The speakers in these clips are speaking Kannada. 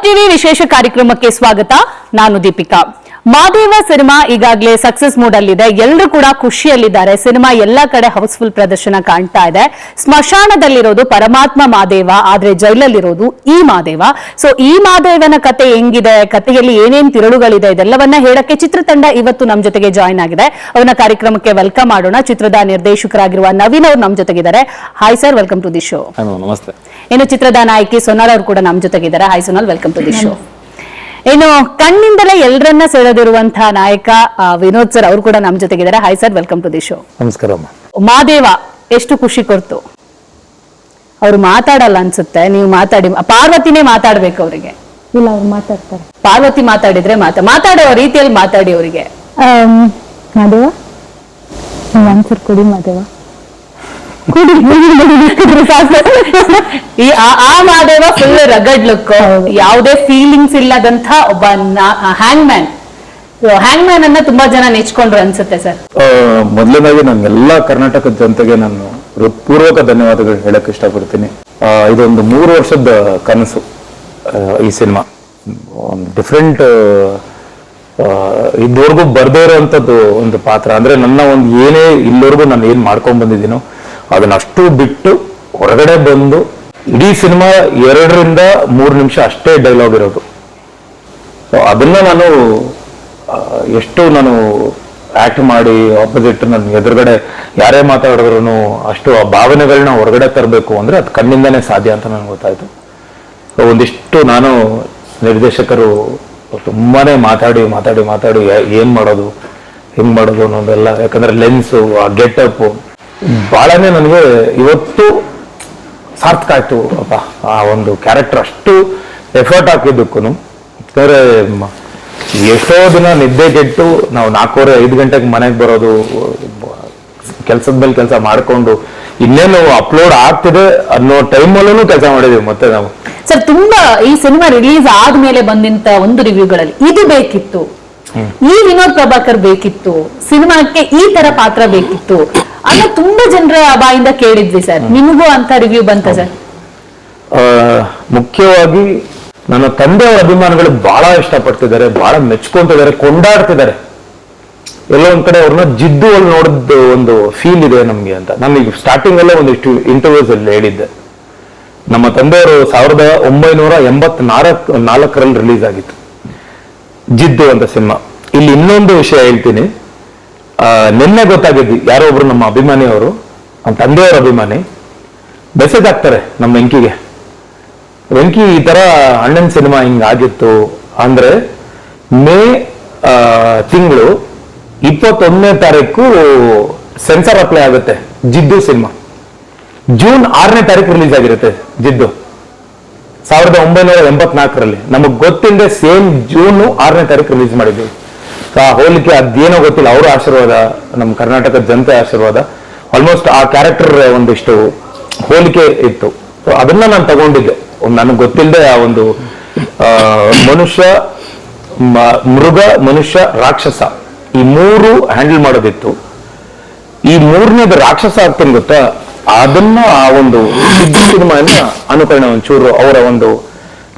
ಟಿವಿ ವಿಶೇಷ ಕಾರ್ಯಕ್ರಮಕ್ಕೆ ಸ್ವಾಗತ. ನಾನು ದೀಪಿಕಾ. ಮಾದೇವ ಸಿನಿಮಾ ಈಗಾಗಲೇ ಸಕ್ಸಸ್ ಮೂಡ್ ಅಲ್ಲಿದೆ. ಎಲ್ಲರೂ ಕೂಡ ಖುಷಿಯಲ್ಲಿದ್ದಾರೆ. ಸಿನಿಮಾ ಎಲ್ಲಾ ಕಡೆ ಹೌಸ್ಫುಲ್ ಪ್ರದರ್ಶನ ಕಾಣ್ತಾ ಇದೆ. ಸ್ಮಶಾನದಲ್ಲಿರೋದು ಪರಮಾತ್ಮ ಮಾದೇವ, ಆದ್ರೆ ಜೈಲಲ್ಲಿರೋದು ಈ ಮಾದೇವ. ಸೊ ಈ ಮಾದೇವನ ಕತೆ ಹೆಂಗಿದೆ, ಕಥೆಯಲ್ಲಿ ಏನೇನ್ ತಿರುಳುಗಳಿದೆ, ಇದೆಲ್ಲವನ್ನ ಹೇಳಕ್ಕೆ ಚಿತ್ರತಂಡ ಇವತ್ತು ನಮ್ಮ ಜೊತೆಗೆ ಜಾಯ್ನ್ ಆಗಿದೆ. ಅವನ ಕಾರ್ಯಕ್ರಮಕ್ಕೆ ವೆಲ್ಕಮ್ ಮಾಡೋಣ. ಚಿತ್ರದ ನಿರ್ದೇಶಕರಾಗಿರುವ ನವೀನ್ ಅವರು ನಮ್ಮ ಜೊತೆಗಿದ್ದಾರೆ. Hi sir, welcome to the show. ನಮಸ್ತೆ. ಇನ್ನು ಚಿತ್ರದ ನಾಯಕಿ ಸೋನಾಲ್ ಅವರು ಕೂಡ ನಮ್ಮ ಜೊತೆಗಿದ್ದಾರೆ. Hi Sonal, welcome to the show. ಏನು ಕಣ್ಣಿಂದಲೇ ಎಲ್ಲರನ್ನ ಸೆಳೆದಿರುವಂತಹ ನಾಯಕ ವಿನೋದ್ ಸರ್ ಅವರು ಕೂಡ ನಮ್ಮ ಜೊತೆಗಿದ್ದಾರೆ. Hi sir, welcome to the show. ನಮಸ್ಕಾರ. ಮಾದೇವ ಎಷ್ಟು ಖುಷಿ ಕೊಡ್ತು. ಅವ್ರು ಮಾತಾಡಲ್ಲ ಅನ್ಸುತ್ತೆ, ನೀವು ಮಾತಾಡಿ. ಪಾರ್ವತಿನೇ ಮಾತಾಡ್ಬೇಕು ಅವರಿಗೆ. ಇಲ್ಲ, ಅವ್ರು ಮಾತಾಡ್ತಾರೆ. ಪಾರ್ವತಿ ಮಾತಾಡಿದ್ರೆ ಮಾತಾಡೋ ರೀತಿಯಲ್ಲಿ ಮಾತಾಡಿ ಅವರಿಗೆ. ಮಾದೇವ, ಆನ್ಸರ್ ಕೊಡಿ ಮಾದೇವ. ಆ ಮಾದೇವ ಫುಲ್ ರಗಡ್ ಲುಕ್, ಯಾವುದೇ ಫೀಲಿಂಗ್ಸ್ ಇಲ್ಲದಂತ ಒಬ್ಬ ಹ್ಯಾಂಗ್ ಮ್ಯಾನ್ ಅನ್ನ ತುಂಬಾ ಜನ ನೆಚ್ಕೊಂಡ್ರು ಅನ್ಸುತ್ತೆ ಸರ್. ಮೊದಲನೇದಾಗಿ ನಾನು ಎಲ್ಲಾ ಕರ್ನಾಟಕದ ಜನತೆಗೆ ನಾನು ಹೃತ್ಪೂರ್ವಕ ಧನ್ಯವಾದಗಳು ಹೇಳಕ್ ಇಷ್ಟಪಡ್ತೀನಿ. ಇದೊಂದು 3 ವರ್ಷದ ಕನಸು ಈ ಸಿನಿಮಾ. ಡಿಫ್ರೆಂಟ್ ಇದುವರೆಗೂ ಬರ್ದೇ ಇರೋಂಥದ್ದು ಒಂದು ಪಾತ್ರ. ಅಂದ್ರೆ ನನ್ನ ಒಂದು ಏನೇ ಇಲ್ಲಿವರೆಗೂ ನಾನು ಏನ್ ಮಾಡ್ಕೊಂಡ್ ಬಂದಿದ್ದೀನೋ ಅದನ್ನ ಅಷ್ಟು ಬಿಟ್ಟು ಹೊರಗಡೆ ಬಂದು ಇಡೀ ಸಿನಿಮಾ 2-3 ನಿಮಿಷ ಅಷ್ಟೇ ಡೈಲಾಗ್ ಇರೋದು. ಅದನ್ನ ನಾನು ಎಷ್ಟು ಆಕ್ಟ್ ಮಾಡಿ ಆಪೋಸಿಟ್ ನನ್ನ ಎದುರುಗಡೆ ಯಾರೇ ಮಾತಾಡಿದ್ರು ಅಷ್ಟು ಆ ಭಾವನೆಗಳನ್ನ ಹೊರಗಡೆ ತರಬೇಕು ಅಂದ್ರೆ ಅದು ಕಣ್ಣಿಂದಾನೇ ಸಾಧ್ಯ ಅಂತ ನನಗೆ ಗೊತ್ತಾಯ್ತು. ಒಂದಿಷ್ಟು ನಾನು ನಿರ್ದೇಶಕರು ತುಂಬಾನೇ ಮಾತಾಡಿ ಏನ್ ಮಾಡೋದು ಹೆಂಗ್ ಮಾಡೋದು ಅನ್ನೋದೆಲ್ಲ, ಯಾಕಂದ್ರೆ ಲೆನ್ಸು, ಆ ಗೆಟಪ್ ಬಹಳನೇ ನನಗೆ ಇವತ್ತು ಸಾರ್ಥಕ ಆಯ್ತು. ಅಪ್ಪ, ಆ ಒಂದು ಕ್ಯಾರೆಕ್ಟರ್ ಅಷ್ಟು ಎಫರ್ಟ್ ಹಾಕಿದ್ದಕ್ಕೂ. ಯಾಕಂದ್ರೆ ಎಷ್ಟೋ ದಿನ ನಿದ್ದೆ ಕೆಟ್ಟು ನಾವು 4:30-5 ಗಂಟೆಗೆ ಮನೆಗೆ ಬರೋದು, ಕೆಲ್ಸದ ಮೇಲೆ ಕೆಲಸ ಮಾಡ್ಕೊಂಡು ಇನ್ನೇನು ಅಪ್ಲೋಡ್ ಆಗ್ತಿದೆ ಅನ್ನೋ ಟೈಮಲ್ಲೂ ಕೆಲಸ ಮಾಡಿದೀವಿ. ಮತ್ತೆ ನಾವು ಸರ್ ತುಂಬಾ ಈ ಸಿನಿಮಾ ರಿಲೀಸ್ ಆದ್ಮೇಲೆ ಬಂದಂತ ಒಂದು ರಿವ್ಯೂಗಳಲ್ಲಿ ಇದು ಬೇಕಿತ್ತು, ಈ ವಿನೋದ್ ಪ್ರಭಾಕರ್ ಬೇಕಿತ್ತು, ಸಿನಿಮಾಕ್ಕೆ ಈ ತರ ಪಾತ್ರ ಬೇಕಿತ್ತು ಅನ್ನೋ ತುಂಬಾ ಜನರ ಬಾಯಿಂದ ಕೇಳಿದ್ವಿ ಸರ್. ನಿಮಗೂ ಅಂತ ರಿವ್ಯೂ ಬಂತ ಸರ್? ಮುಖ್ಯವಾಗಿ ನನ್ನ ತಂದೆಯವರ ಅಭಿಮಾನಿಗಳು ಬಹಳ ಇಷ್ಟಪಡ್ತಿದ್ದಾರೆ, ಬಹಳ ಮೆಚ್ಕೊಂತಿದ್ದಾರೆ, ಕೊಂಡಾಡ್ತಿದ್ದಾರೆ. ಎಲ್ಲೋ ಒಂದ್ ಕಡೆ ಅವ್ರನ್ನ ಜಿದ್ದು ಅಲ್ಲಿ ನೋಡಿದ ಒಂದು ಫೀಲ್ ಇದೆ ನಮ್ಗೆ ಅಂತ. ನಾನು ಈಗ ಸ್ಟಾರ್ಟಿಂಗ್ ಅಲ್ಲೇ ಒಂದಿಷ್ಟು ಇಂಟರ್ವ್ಯೂಸ್ ಅಲ್ಲಿ ಹೇಳಿದ್ದೆ. ನಮ್ಮ ತಂದೆಯವರು 1984 ರಿಲೀಸ್ ಆಗಿತ್ತು ಜಿದ್ದು ಅಂತ ಸಿನಿಮಾ. ಇಲ್ಲಿ ಇನ್ನೊಂದು ವಿಷಯ ಹೇಳ್ತೀನಿ. ನಿನ್ನೆ ಗೊತ್ತಾಗಿದ್ದು, ಯಾರೋ ಒಬ್ರು ನಮ್ಮ ಅಭಿಮಾನಿಯವರು, ನಮ್ಮ ತಂದೆಯವರ ಅಭಿಮಾನಿ ಮೆಸೇಜ್ ಹಾಕ್ತಾರೆ ನಮ್ಮ ವೆಂಕಿಗೆ. ವೆಂಕಿ, ಈ ತರ ಅಣ್ಣನ ಸಿನಿಮಾ ಹಿಂಗ್ ಆಗಿತ್ತು ಅಂದ್ರೆ ಮೇ ತಿಂಗಳು 21ನೇ ತಾರೀಕು ಸೆನ್ಸರ್ ಅಪ್ಲೈ ಆಗುತ್ತೆ ಜಿದ್ದು ಸಿನಿಮಾ. ಜೂನ್ 6ನೇ ತಾರೀಕು ರಿಲೀಸ್ ಆಗಿರುತ್ತೆ ಜಿದ್ದು 1984. ನಮಗ್ ಗೊತ್ತಿಲ್ಲದೆ ಸೇಮ್ ಜೂನ್ 6ನೇ ತಾರೀಕು ರಿಲೀಸ್ ಮಾಡಿದ್ವಿ. ಆ ಹೋಲಿಕೆ ಅದೇನೋ ಗೊತ್ತಿಲ್ಲ, ಅವರ ಆಶೀರ್ವಾದ, ನಮ್ಮ ಕರ್ನಾಟಕದ ಜನತೆ ಆಶೀರ್ವಾದ, ಆಲ್ಮೋಸ್ಟ್ ಆ ಕ್ಯಾರೆಕ್ಟರ್ ಒಂದಿಷ್ಟು ಹೋಲಿಕೆ ಇತ್ತು. ಅದನ್ನ ನಾನು ತಗೊಂಡಿದ್ದೆ. ನನಗೆ ಗೊತ್ತಿಲ್ಲದೆ ಆ ಒಂದು ಮನುಷ್ಯ, ಮೃಗ, ಮನುಷ್ಯ, ರಾಕ್ಷಸ ಈ 3 ಹ್ಯಾಂಡಲ್ ಮಾಡೋದಿತ್ತು. ಈ 3ನೇದು ರಾಕ್ಷಸ ಆಗ್ತೀನಿ ಗೊತ್ತಾ, ಅದನ್ನ ಆ ಒಂದು ಸಿನಿಮಾನ ಅನುಕರಣೆ ಒಂಚೂರು ಅವರ ಒಂದು,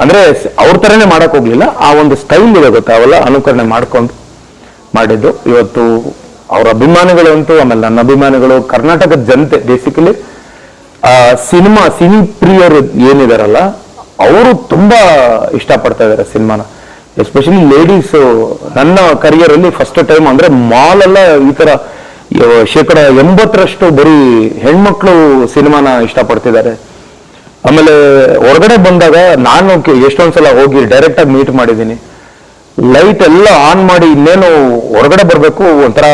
ಅಂದ್ರೆ ಅವ್ರ ತರನೇ ಮಾಡಕ್ ಹೋಗ್ಲಿಲ್ಲ, ಆ ಒಂದು ಸ್ಟೈಲ್ ಇದೆ ಗೊತ್ತಾ, ಅವೆಲ್ಲ ಅನುಕರಣೆ ಮಾಡ್ಕೊಂಡು ಮಾಡಿದ್ದು. ಇವತ್ತು ಅವ್ರ ಅಭಿಮಾನಿಗಳು ಅಂತೂ, ಆಮೇಲೆ ನನ್ನ ಅಭಿಮಾನಿಗಳು, ಕರ್ನಾಟಕದ ಜನತೆ ಬೇಸಿಕಲಿ ಸಿನಿ ಪ್ರಿಯರು ಏನಿದಾರಲ್ಲ ಅವರು ತುಂಬಾ ಇಷ್ಟಪಡ್ತಾ ಇದಾರೆ ಸಿನಿಮಾನ. Especially ladies. ನನ್ನ ಕರಿಯರ್ ಅಲ್ಲಿ ಫಸ್ಟ್ ಟೈಮ್ ಅಂದ್ರೆ ಮಾಲ್ ಎಲ್ಲ ಈ ತರ 80% ಬರೀ ಹೆಣ್ಮಕ್ಳು ಸಿನಿಮಾನ ಇಷ್ಟಪಡ್ತಿದ್ದಾರೆ. ಆಮೇಲೆ ಹೊರಗಡೆ ಬಂದಾಗ ನಾನು ಎಷ್ಟೊಂದ್ಸಲ ಹೋಗಿ ಡೈರೆಕ್ಟ್ ಆಗಿ ಮೀಟ್ ಮಾಡಿದ್ದೀನಿ. ಲೈಟ್ ಎಲ್ಲ ಆನ್ ಮಾಡಿ ಇನ್ನೇನು ಹೊರಗಡೆ ಬರ್ಬೇಕು, ಒಂಥರ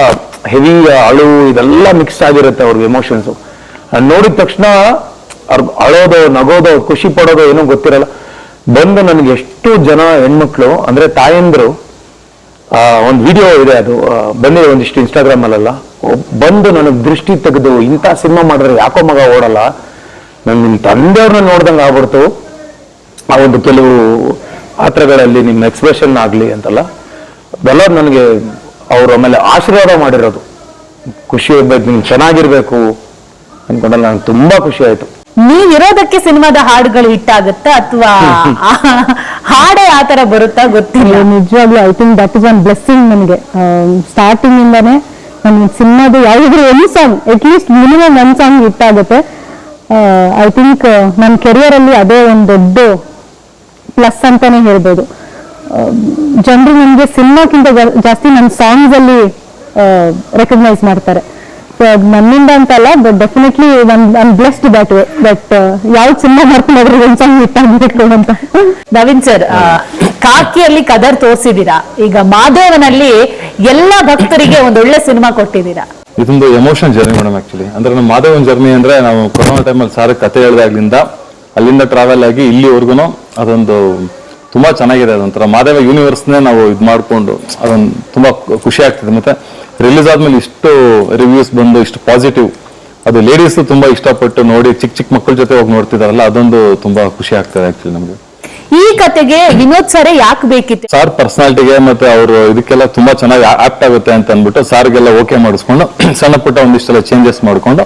ಹೆವಿ ಅಳು ಇದೆಲ್ಲ ಮಿಕ್ಸ್ ಆಗಿರುತ್ತೆ ಅವ್ರಿಗೆ ಎಮೋಷನ್ಸ್. ನೋಡಿದ ತಕ್ಷಣ ಅವ್ರಿಗೆ ಅಳೋದು, ನಗೋದು, ಖುಷಿ ಪಡೋದು ಏನೋ ಗೊತ್ತಿರಲ್ಲ. ಬಂದು ನನಗೆ ಎಷ್ಟು ಜನ ಹೆಣ್ಮಕ್ಳು ಅಂದ್ರೆ ತಾಯಂದ್ರು, ಒಂದು ವಿಡಿಯೋ ಇದೆ, ಅದು ಬಂದಿದೆ ಒಂದಿಷ್ಟು ಇನ್ಸ್ಟಾಗ್ರಾಮ್ ಅಲ್ಲೆಲ್ಲ, ಬಂದು ನನಗೆ ದೃಷ್ಟಿ ತೆಗೆದು ಇಂಥ ಸಿನಿಮಾ ಮಾಡಿದ್ರೆ ಯಾಕೋ ಮಗ ಓಡಲ್ಲ, ನಿಮ್ ತಂದೆಯವ್ರನ್ನ ನೋಡ್ದಂಗೆ ಆಗ್ಬಿಡ್ತು ಆ ಒಂದು ಕೆಲವು ಪಾತ್ರಗಳಲ್ಲಿ, ನಿಮ್ಮ ಎಕ್ಸ್ಪ್ರೆಷನ್ ಆಗ್ಲಿ ಅಂತಲ್ಲ, ಅದೆಲ್ಲ ನನಗೆ ಅವ್ರು ಆಮೇಲೆ ಆಶೀರ್ವಾದ ಮಾಡಿರೋದು. ಖುಷಿ ಇರ್ಬೇಕು, ನಿಮ್ಗೆ ಚೆನ್ನಾಗಿರ್ಬೇಕು ಅನ್ಕೊಂಡಲ್ಲ, ನಂಗೆ ತುಂಬಾ ಖುಷಿ ಆಯ್ತು. ನೀವಿರೋದಕ್ಕೆ ಸಿನಿಮಾದ ಹಾಡುಗಳು ಹಿಟ್ ಆಗುತ್ತಾ ಅಥವಾ ಹಾಡೇ ಆ ತರ ಬರುತ್ತಾ ಗೊತ್ತಿಲ್ಲ. ನಿಜವಾಗ್ಲೂ I think that is one blessing ನನಗೆ. ಸ್ಟಾರ್ಟಿಂಗ್ ಇಂದಾನೆ ನನ್ನ ಸಿನಿಮಾದು ಯಾವುದಾದ್ರು ಒಂದು ಸಾಂಗ್ ಅಟ್ಲೀಸ್ಟ್ ಮಿನಿಮಮ್ ಒಂದು ಸಾಂಗ್ ಹಿಟ್ ಆಗುತ್ತೆ. ಐ ಥಿಂಕ್ ನನ್ನ ಕೆರಿಯರ್ ಅಲ್ಲಿ ಅದೇ ಒಂದು ದೊಡ್ಡ ಪ್ಲಸ್ ಅಂತಾನೆ ಹೇಳ್ಬೋದು. ಜನರು ನನಗೆ ಸಿನಿಮಾಕ್ಕಿಂತ ಜಾಸ್ತಿ ನನ್ನ ಸಾಂಗ್ಸ್ ಅಲ್ಲಿ ರೆಕಗ್ನೈಸ್ ಮಾಡ್ತಾರೆ. ಸೊ ಅದು ನನ್ನಿಂದ ಅಂತಲ್ಲ, but definitely one blessed that way but ಯಾವ್ದು ಸಿನಿಮಾ ಮಾಡ್ಕೊಂಡ್ರೆ ಒಂದು ಸಾಂಗ್ ಹಿಟ್ ಆಗ್ಬೇಕು ಅಂತ. ನವೀನ್ ಸರ್, ಕಾಕಿಯಲ್ಲಿ ಕದರ್ ತೋರಿಸಿದೀರಾ, ಈಗ ಮಾದೇವನಲ್ಲಿ ಎಲ್ಲ ಭಕ್ತರಿಗೆ ಒಂದೊಳ್ಳೆ ಸಿನಿಮಾ ಕೊಟ್ಟಿದ್ದೀರಾ. ಇದೊಂದು ಎಮೋಷನ್ ಜರ್ನಿ ಮೇಡಮ್. ಆಕ್ಚುಲಿ ಅಂದ್ರೆ ನಮ್ಮ ಮಾಧವನ್ ಜರ್ನಿ ಅಂದ್ರೆ ನಾವು ಕೊರೋನಾ ಟೈಮಲ್ಲಿ ಸಾರ್ ಕತೆ ಹೇಳಿದಾಗ್ಲಿಂದ ಅಲ್ಲಿಂದ ಟ್ರಾವೆಲ್ ಆಗಿ ಇಲ್ಲಿವರೆಗೂ ಅದೊಂದು ತುಂಬಾ ಚೆನ್ನಾಗಿದೆ. ಅದೊಂಥರ ಮಾದೇವ ಯೂನಿವರ್ಸ್ನೇ ನಾವು ಇದು ಮಾಡಿಕೊಂಡು ಅದೊಂದು ತುಂಬಾ ಖುಷಿ ಆಗ್ತದೆ. ಮತ್ತೆ ರಿಲೀಸ್ ಆದ್ಮೇಲೆ ಇಷ್ಟು ರಿವ್ಯೂಸ್ ಬಂದು ಇಷ್ಟು ಪಾಸಿಟಿವ್, ಅದು ಲೇಡೀಸ್ ತುಂಬಾ ಇಷ್ಟಪಟ್ಟು ನೋಡಿ ಚಿಕ್ಕ ಚಿಕ್ಕ ಮಕ್ಕಳ ಜೊತೆ ಹೋಗಿ ನೋಡ್ತಿದಾರಲ್ಲ, ಅದೊಂದು ತುಂಬಾ ಖುಷಿ ಆಗ್ತದೆ ಆಕ್ಚುಲಿ ನಮ್ಗೆ. ಈ ಕತೆಗೆ ವಿನೋದ್ ಸರೇ ಯಾಕೆ ಬೇಕಿತ್ತು? ಸಾರ್ ಪರ್ಸನಾಲಿಟಿಗೆ ಮತ್ತೆ ಅವರು ಇದಕ್ಕೆಲ್ಲ ತುಂಬಾ ಚೆನ್ನಾಗಿ ಆಪ್ಟ್ ಆಗುತ್ತೆ ಅಂತ ಅಂದ್ಬಿಟ್ಟು ಸಾರ್ಗೆಲ್ಲ ಓಕೆ ಮಾಡಿಸ್ಕೊಂಡು ಸಣ್ಣ ಪುಟ್ಟ ಒಂದಿಷ್ಟೆಲ್ಲ ಚೇಂಜಸ್ ಮಾಡ್ಕೊಂಡು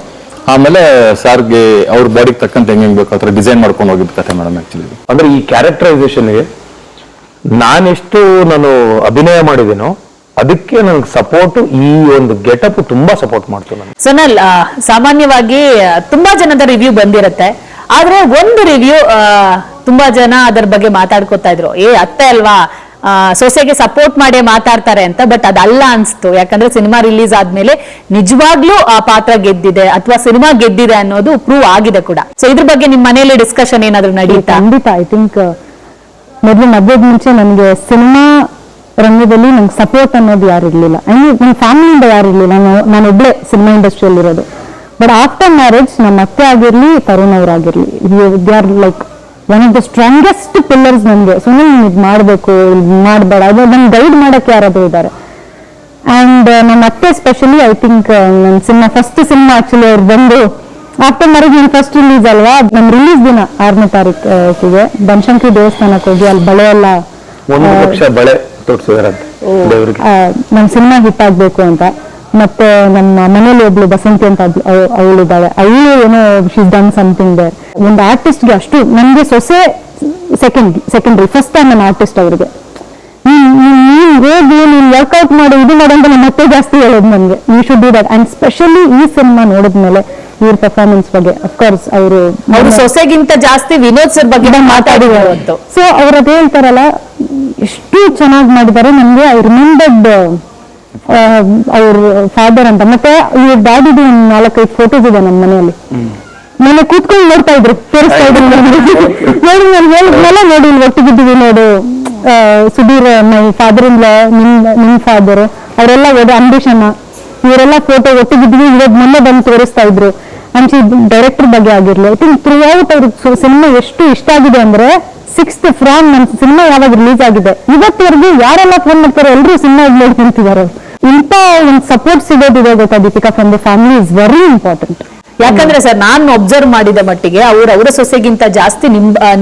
ಆಮೇಲೆ ಸಾರ್ಗೆ ಅವ್ರ ಬಾಡಿಗೆ ತಕ್ಕಂತ ಹೆಂಗ್ ಬೇಕು ಆ ಡಿಸೈನ್ ಮಾಡ್ಕೊಂಡು ಹೋಗಿದ್ ಕತೆ ಮೇಡಮ್. ಆಕ್ಚುಲಿ ಅಂದ್ರೆ ಈ ಕ್ಯಾರೆಕ್ಟರೈಸೇಷನ್ಗೆ ನಾನೆಷ್ಟು ನಾನು ಅಭಿನಯ ಮಾಡಿದ್ದೀನೋ ಅದಕ್ಕೆ ನನಗೆ ಸಪೋರ್ಟ್ ಈ ಒಂದು ಗೆಟಪ್ ತುಂಬಾ ಸಪೋರ್ಟ್ ಮಾಡ್ತು ನನಗೆ. ಸೋನಲ್, ಸಾಮಾನ್ಯವಾಗಿ ತುಂಬಾ ಜನದ ರಿವ್ಯೂ ಬಂದಿರತ್ತೆ, ಆದ್ರೆ ಒಂದು ರಿವ್ಯೂ ತುಂಬಾ ಜನ ಅದರ ಬಗ್ಗೆ ಮಾತಾಡ್ಕೋತಾ ಇದ್ರು, ಅತ್ತೆ ಅಲ್ವಾ ಸೊಸೆಗೆ ಸಪೋರ್ಟ್ ಮಾಡೇ ಮಾತಾಡ್ತಾರೆ ಅಂತ. ಬಟ್ ಅದಲ್ಲ ಅನ್ಸ್ತು, ಯಾಕಂದ್ರೆ ಸಿನಿಮಾ ರಿಲೀಸ್ ಆದ್ಮೇಲೆ ನಿಜವಾಗ್ಲೂ ಆ ಪಾತ್ರ ಗೆದ್ದಿದೆ ಅಥವಾ ಸಿನಿಮಾ ಗೆದ್ದಿದೆ ಅನ್ನೋದು ಪ್ರೂವ್ ಆಗಿದೆ ಕೂಡ. ಸೊ ಇದ್ರ ಬಗ್ಗೆ ನಿಮ್ ಮನೆಯಲ್ಲಿ ಡಿಸ್ಕಷನ್ ಏನಾದ್ರು ನಡೀತಾ? ಖಂಡಿತ. ಐ ಥಿಂಕ್ ಮೊದಲು ಮದುವೆದ ಮುಂಚೆ ನನಗೆ ಸಿನಿಮಾ ರಂಗದಲ್ಲಿ ನಂಗೆ ಸಪೋರ್ಟ್ ಅನ್ನೋದು ಯಾರು ಇರ್ಲಿಲ್ಲ. ನನ್ನ ಫ್ಯಾಮಿಲಿಯಿಂದ ಯಾರು ಇರ್ಲಿಲ್ಲ. ನಾನು ಒಬ್ಳೆ ಸಿನಿಮಾ ಇಂಡಸ್ಟ್ರಿಯಲ್ಲಿ ಇರೋದು. ಬಟ್ ಆಫ್ಟರ್ ಮ್ಯಾರೇಜ್ ನಮ್ಮ ಅತ್ತೆ ಆಗಿರ್ಲಿ, ತರುಣ್ ಅವರಾಗಿರ್ಲಿ, they are like one of the strongest pillars ನನಗೆ. ಸೊ ನೀನು ಇದು ಮಾಡಬೇಕು, ಇದು ಮಾಡಬೇಡ, ಅದು ನನ್ಗೆ ಗೈಡ್ ಮಾಡಕ್ಕೆ ಯಾರಾದರೂ ಇದ್ದಾರೆ. ಆ್ಯಂಡ್ ನನ್ನ ಅತ್ತೆ ಸ್ಪೆಷಲಿ ಐ ಥಿಂಕ್ ನನ್ನ ಸಿನಿಮಾ ಫಸ್ಟ್ ಸಿನಿಮಾ ಆಕ್ಚುಲಿ ಅವ್ರು ಬಂದು ಆಫ್ಟರ್ ಮ್ಯಾರೇಜ್ ನನ್ನ ಫಸ್ಟ್ ರಿಲೀಸ್ ಅಲ್ವಾ, ನಮ್ಮ ರಿಲೀಸ್ ದಿನ 6ನೇ ತಾರೀಕಿಗೆ ಬನಶಂಕರಿ ದೇವಸ್ಥಾನಕ್ಕೆ ಹೋಗಿ ಅಲ್ಲಿ ಬಳೆ ಎಲ್ಲ 1 ಲಕ್ಷ ಬಳೆ ತೋರಿಸಿದಾರಂತೆ ದೇವರಿಗೆ. ನಮ್ಮ ಸಿನಿಮಾ ಹಿಟ್ ಆಗ್ಬೇಕು ಅಂತ. ಮತ್ತೆ ನಮ್ಮ ಮನೇಲಿ ಒಬ್ಳು ಬಸಂತಿ ಅಂತ ಅವಳಿದ್ದಾಳೆ, ಅವಳು ಏನೋ ಶೀಸ್ ಡನ್ ಸಮಥಿಂಗ್ ದೇರ್. ಒಂದು ಆರ್ಟಿಸ್ಟ್ಗೆ ಅಷ್ಟು, ನನಗೆ ಸೊಸೆ ಸೆಕೆಂಡ್ರಿ, ಫಸ್ಟ್ ಟೈಮ್ ನಾನು ಆರ್ಟಿಸ್ಟ್ ಅವ್ರಿಗೆ. ನೀನ್ ಹೋಗಿ ನೀನ್ ವರ್ಕೌಟ್ ಮಾಡು, ಇದು ಮಾಡು ಅಂತ ನಮ್ಮ ಮತ್ತೆ ಜಾಸ್ತಿ ಹೇಳೋದು ನನಗೆ, you should do that. And specially ಈ ಸಿನಿಮಾ ನೋಡಿದ್ಮೇಲೆ ಇವ್ರ ಪರ್ಫಾರ್ಮೆನ್ಸ್ ಬಗ್ಗೆ ಅಫ್ಕೋರ್ಸ್ ಅವರು ಸೊಸೆಗಿಂತ ಜಾಸ್ತಿ ವಿನೋದ್ ಸರ್ ಬಗ್ಗೆ ಮಾತಾಡಿದ್ರು. ಸೊ ಅವ್ರು ಅದ್ ಹೇಳ್ತಾರಲ್ಲ, ಎಷ್ಟು ಚೆನ್ನಾಗಿ ಮಾಡಿದ್ದಾರೆ. ನನಗೆ ಐ ರಿಮೆಂಬರ್ಡ್ ಅವ್ರ ಫಾದರ್ ಅಂತ. ಮತ್ತೆ ಇವ್ರ ಡ್ಯಾಡಿದು 4-5 ಫೋಟೋಸ್ ಇದೆ ನಮ್ಮ ಮನೆಯಲ್ಲಿ. ನಾನು ಕೂತ್ಕೊಂಡು ನೋಡ್ತಾ ಇದ್ರು, ತೋರಿಸ್ತಾ ಇದ್ರು ನೋಡಿ. ನಾನು ಹೇಳಿದ್ಮೇಲೆ ನೋಡಿ ಒಟ್ಟಿಗಿದ್ದೀವಿ ನೋಡು, ಸುಧೀರ್ ಮೈ ಫಾದರ್ ಇನ್ ಲಾ, ನಿಮ್ ಫಾದರ್ ಅವರೆಲ್ಲ ಅಂಬಿಷನ್, ಇವರೆಲ್ಲ ಫೋಟೋ ಒಟ್ಟಿಗಿದ್ವಿ, ಇವಾಗ ಮೊನ್ನೆ ಬಂದು ತೋರಿಸ್ತಾ ಇದ್ರು. ಅಂಚೆ ಡೈರೆಕ್ಟರ್ ಬಗ್ಗೆ ಆಗಿರ್ಲಿ, ಐ ಥಿಂಕ್ ಥ್ರೂ ಔಟ್ ಅವ್ರ ಸಿನಿಮಾ ಎಷ್ಟು ಇಷ್ಟ ಆಗಿದೆ ಅಂದ್ರೆ 6th ಫ್ರಾಮ್ ನನ್ನ ಸಿನಿಮಾ ಯಾವಾಗ ರಿಲೀಸ್ ಆಗಿದೆ ಇವತ್ತವರೆಗೂ ಯಾರೆಲ್ಲ ಫೋನ್ ಮಾಡ್ತಾರೆ ಎಲ್ಲರೂ ಸಿನಿಮಾ ನೋಡಿ ನಿಂತಿದ್ದಾರೆ. ಇಂಥ ಒಂದು ಸಪೋರ್ಟ್ ಸಿಗೋದಿದೆ ಗೊತ್ತಾ Deepika, from the family is very important. ಯಾಕಂದ್ರೆ ಸರ್, ನಾನು ಅಬ್ಸರ್ವ್ ಮಾಡಿದ ಮಟ್ಟಿಗೆ ಅವರ ಸೊಸೆಗಿಂತ ಜಾಸ್ತಿ